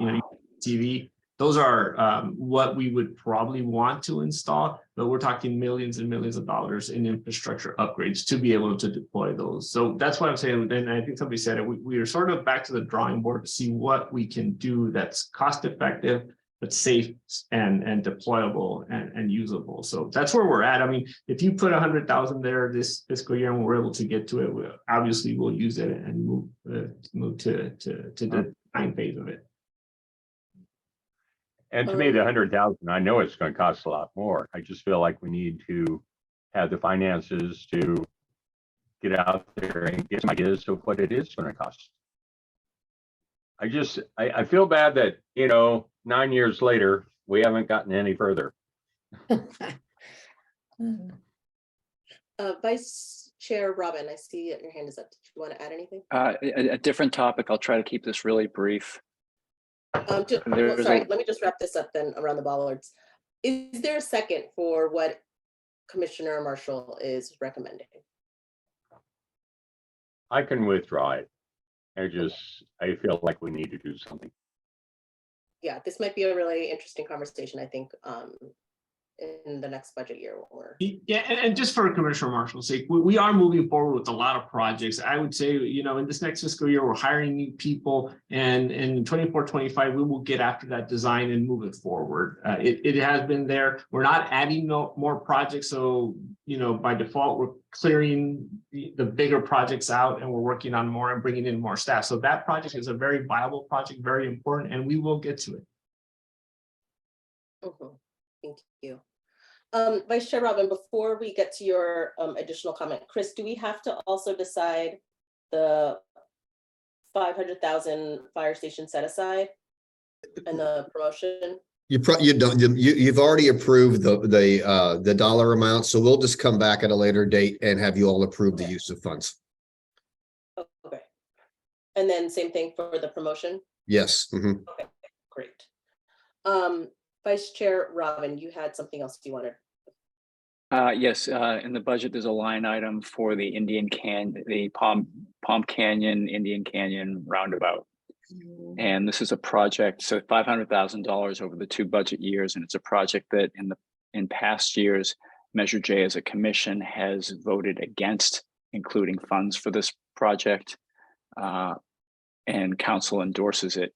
TV. Those are what we would probably want to install, but we're talking millions and millions of dollars in infrastructure upgrades to be able to deploy those. So that's what I'm saying. And I think somebody said it, we are sort of back to the drawing board to see what we can do that's cost effective, but safe and deployable and usable. So that's where we're at. I mean, if you put 100,000 there this fiscal year and we're able to get to it, we'll use it and move to the design phase of it. And to me, the 100,000, I know it's going to cost a lot more. I just feel like we need to have the finances to get out there and get some ideas of what it is going to cost. I feel bad that, 9 years later, we haven't gotten any further. Vice Chair Robin, I see that your hand is up. Did you want to add anything? A different topic. I'll try to keep this really brief. Sorry, let me just wrap this up then around the bollards. Is there a second for what Commissioner Marshall is recommending? I can withdraw it. I feel like we need to do something. Yeah, this might be a really interesting conversation, I think, in the next budget year. Yeah, and just for Commissioner Marshall's sake, we are moving forward with a lot of projects. I would say, in this next fiscal year, we're hiring new people, and in 24-25, we will get after that design and move it forward. It has been there. We're not adding more projects, so by default, we're clearing the bigger projects out, and we're working on more and bringing in more staff. So that project is a very viable project, very important, and we will get to it. Thank you. Vice Chair Robin, before we get to your additional comment, Chris, do we have to also decide the 500,000 fire station set aside and the promotion? You don't. You've already approved the dollar amount, so we'll just come back at a later date and have you all approve the use of funds. Okay. And then same thing for the promotion? Yes. Mm-hmm. Okay, great. Vice Chair Robin, you had something else you wanted. Yes, in the budget, there's a line item for the Palm Canyon, Indian Canyon roundabout. And this is a project, so $500,000 over the 2 budget years. And it's a project that in past years, Measure J as a commission has voted against including funds for this project, and council endorses it.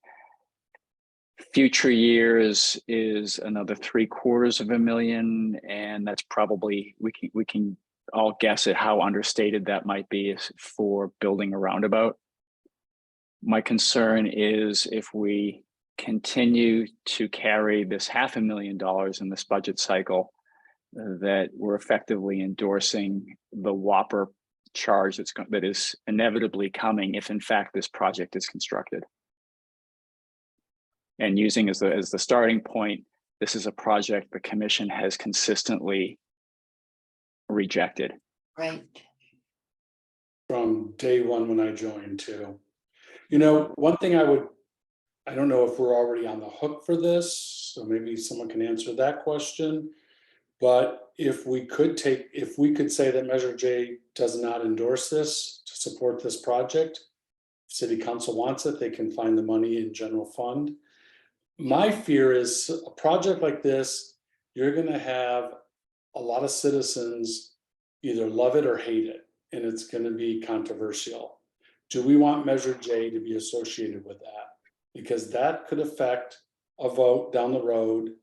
Future years is another $750,000, and that's probably, we can all guess at how understated that might be for building a roundabout. My concern is if we continue to carry this $500,000 in this budget cycle, that we're effectively endorsing the whopper charge that is inevitably coming if in fact this project is constructed. And using as the starting point, this is a project the commission has consistently rejected. Right. From day one when I joined too. One thing I don't know if we're already on the hook for this, so maybe someone can answer that question. But if we could say that Measure J does not endorse this to support this project, if City Council wants it, they can find the money in general fund. My fear is a project like this, you're going to have a lot of citizens either love it or hate it, and it's going to be controversial. Do we want Measure J to be associated with that? Because that could affect a vote down the road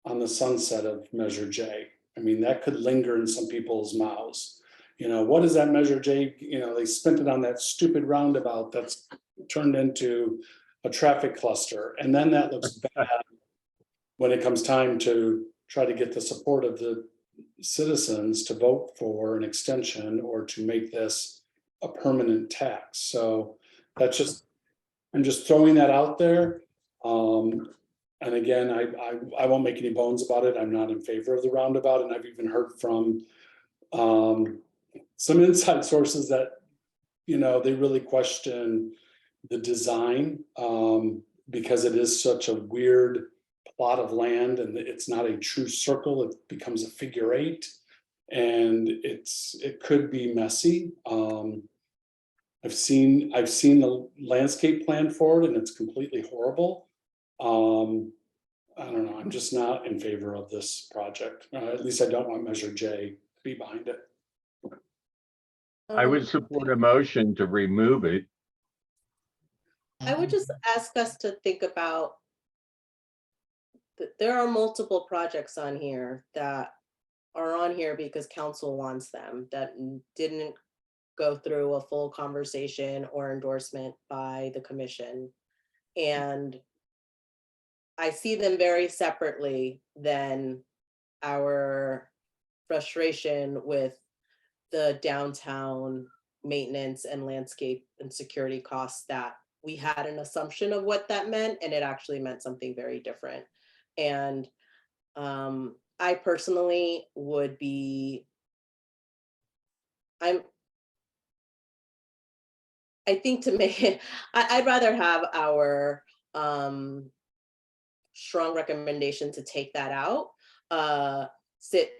on the sunset of Measure J. I mean, that could linger in some people's mouths. What is that Measure J? They spent it on that stupid roundabout that's turned into a traffic cluster. And then that looks bad when it comes time to try to get the support of the citizens to vote for an extension or to make this a permanent tax. So I'm just throwing that out there. And again, I won't make any bones about it. I'm not in favor of the roundabout. And I've even heard from some inside sources that, they really question the design because it is such a weird plot of land and it's not a true circle. It becomes a figure 8 and it could be messy. I've seen the landscape plan for it and it's completely horrible. I don't know. I'm just not in favor of this project. At least I don't want Measure J to be behind it. I would support a motion to remove it. I would just ask us to think about that there are multiple projects on here that are on here because council wants them, that didn't go through a full conversation or endorsement by the commission. And I see them very separately than our frustration with the downtown maintenance and landscape and security costs that we had an assumption of what that meant, and it actually meant something very different. And I personally would be, I think to make it, I'd rather have our strong recommendation to take that out, sit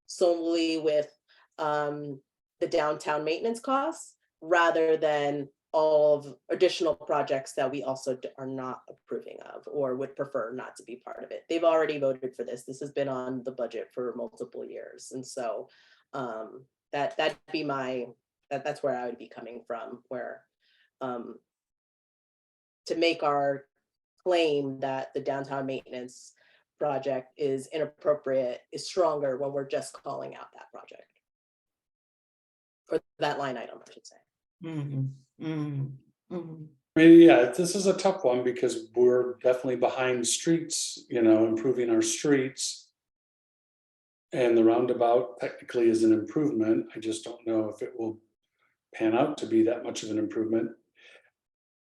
solely with the downtown maintenance costs, rather than all of additional projects that we also are not approving of or would prefer not to be part of it. They've already voted for this. This has been on the budget for multiple years. And so that'd be that's where I would be coming from, where to make our claim that the downtown maintenance project is inappropriate is stronger when we're just calling out that project. Or that line item, I should say. I mean, yeah, this is a tough one because we're definitely behind streets, you know, improving our streets. And the roundabout technically is an improvement. I just don't know if it will pan out to be that much of an improvement.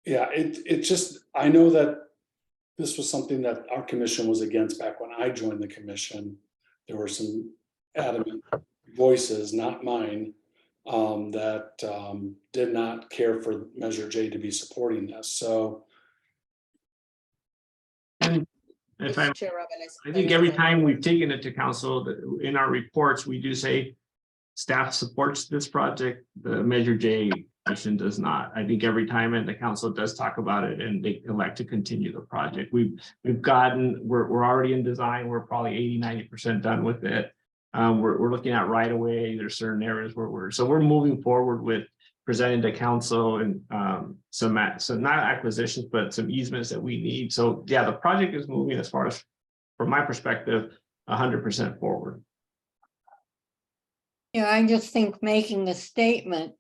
Yeah, it just, I know that this was something that our commission was against back when I joined the commission. There were some adamant voices, not mine, that did not care for Measure J to be supporting this. So, And if I Chair Robin, I think every time we've taken it to council, in our reports, we do say staff supports this project, the Measure J commission does not. I think every time and the council does talk about it and they elect to continue the project. We're already in design. We're probably 80–90% done with it. We're looking at right away. There's certain areas where we're moving forward with presenting to council and some not acquisitions, but some easements that we need. So yeah, the project is moving, as far as from my perspective, 100% forward. Yeah, I just think making the statement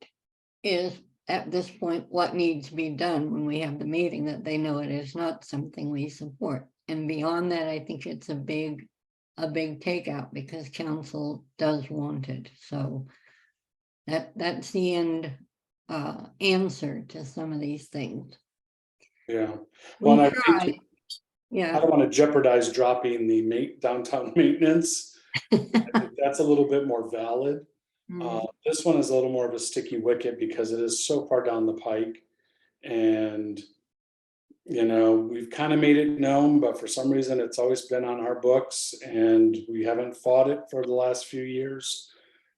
is at this point what needs to be done when we have the meeting, that they know it is not something we support. And beyond that, I think it's a big takeout because council does want it. So that's the end answer to some of these things. yeah. Well, We I try. think I Yeah, don't want to jeopardize dropping the downtown maintenance. I think that's a little bit more valid. This one is a little more of a sticky wicket because it is so far down the pike. And, you know, we've kind of made it known, but for some reason it's always been on our books and we haven't fought it for the last few years.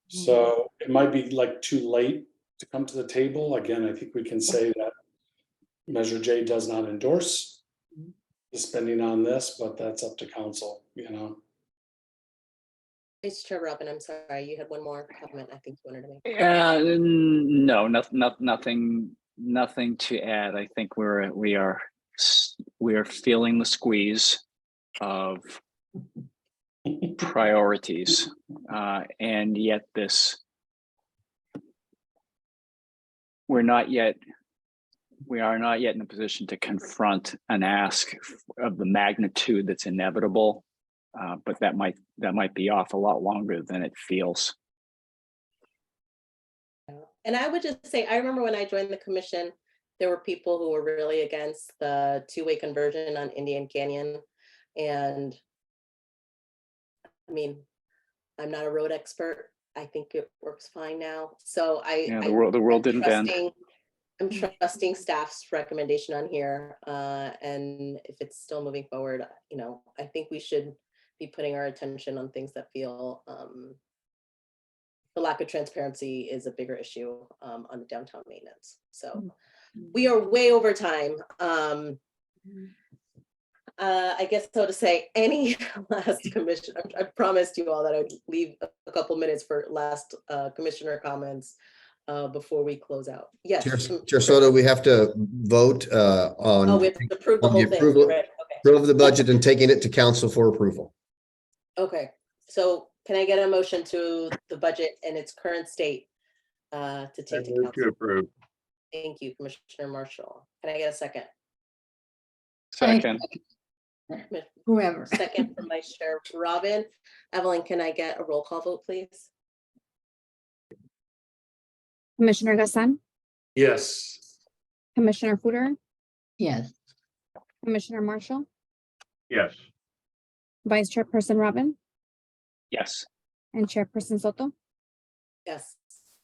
So it might be like too late to come to the table. Again, I think we can say that Measure J does not endorse the spending on this, but that's up to council, you know. Vice Chair Robin, I'm sorry, you had one more comment I think you wanted to make. No, nothing to add. I think we are feeling the squeeze of priorities, and yet we are not yet in a position to confront an ask of the magnitude that's inevitable. But that might be off a lot longer than it feels. And I would just say, I remember when I joined the commission, there were people who were really against the two-way conversion on Indian Canyon. And I mean, I'm not a road expert. I think it works fine now. So The world didn't bend. I'm trusting staff's recommendation on here. And if it's still moving forward, you know, I think we should be putting our attention on things that feel the lack of transparency is a bigger issue on the downtown maintenance. So we are way over time. I guess so to say, any last commission, I promised you all that I'd leave a couple minutes for last commissioner comments before we close out. Yes. Chair Soto, we have to vote on. Oh, we have to approve the on whole the thing. approval- Right. Approve of the budget and taking it to council for approval. Okay, so can I get a motion to the budget in its current state to take to council? approve. Thank you, Commissioner Marshall. Can I get a second? Second. whoever. Second from Vice Chair Robin. Evelyn, can I get a roll call vote, please? Commissioner Gassan, Yes. Commissioner Footer, Yes. Commissioner Marshall, Yes. Vice Chairperson Robin, Yes. and Chairperson Soto. Yes,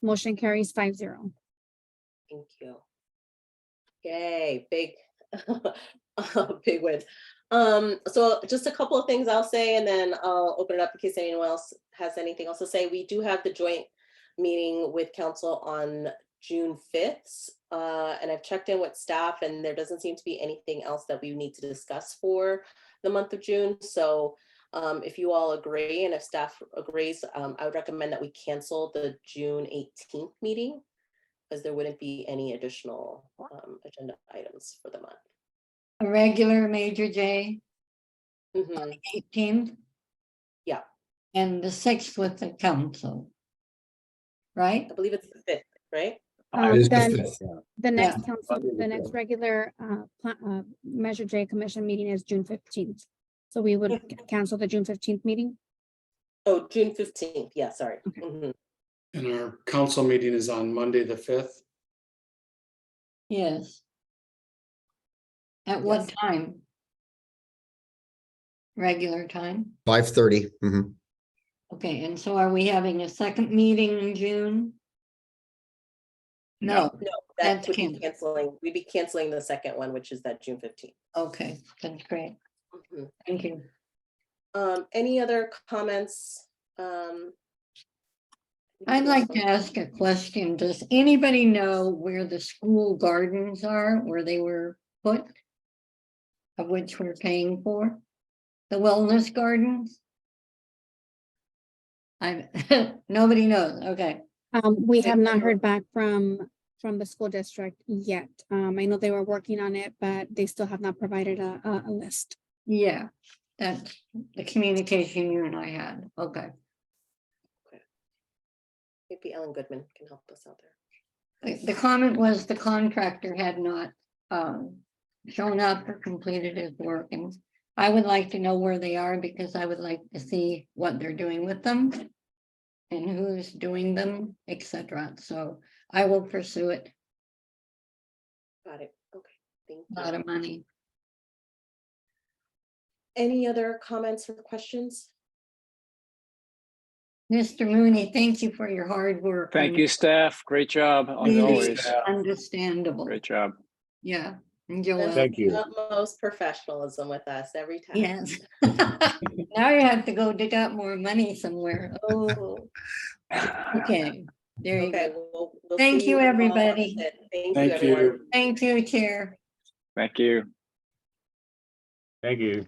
Motion carries 5-0. thank you. Yay, big, big win. So just a couple of things I'll say, and then I'll open it up in case anyone else has anything else to say. We do have the joint meeting with council on June 5th. And I've checked in with staff, and there doesn't seem to be anything else that we need to discuss for the month of June. So if you all agree, and if staff agrees, I would recommend that we cancel the June 18th meeting, because there wouldn't be any additional agenda items for the month. A regular Major J, Mhm. 18th. Yeah. And the 6th with the council. Right? I believe it's the 5th, right? It is the Then 5th. the next Yeah. council, the next regular Measure J commission meeting is June 15th. So we would cancel the June 15th meeting. Oh, June 15th. Yeah, sorry. Okay. Mhm. And our council meeting is on Monday, the 5th. Yes. At what Yes. time? Regular time? 5:30. Mhm. Okay, and so are we having a second meeting in June? No, No, that That's would be canceled. canceling. We'd be canceling the second one, which is that June 15th. okay, that's great. Mhm. Thank you. Any other comments? I'd like to ask a question. Does anybody know where the school gardens are, where they were put? Of which we're paying for? The wellness gardens? I, nobody knows, okay. We have not heard back from the school district yet. I know they were working on it, but they still have not provided a list. Yeah, that's the communication you and I had, okay. Maybe Ellen Goodman can help us out there. The comment was the contractor had not shown up or completed his work, and I would like to know where they are because I would like to see what they're doing with them and who's doing them, etc. So I will pursue it. Got it. Okay, thank A lot you. of money. Any other comments or questions? Mr. Mooney, thank you for your hard work. Thank and you, staff. Great job, as really always. Understandable. Great job. Yeah. And Joel. Thank you. Utmost professionalism with us every time. Yes. Now you have to go dig up more money somewhere. Oh, okay. There you Okay, go. we'll Thank see you, all on everybody. the 5th. Thank you, Thank everyone. you. Thank you, Chair. Thank you. Thank you.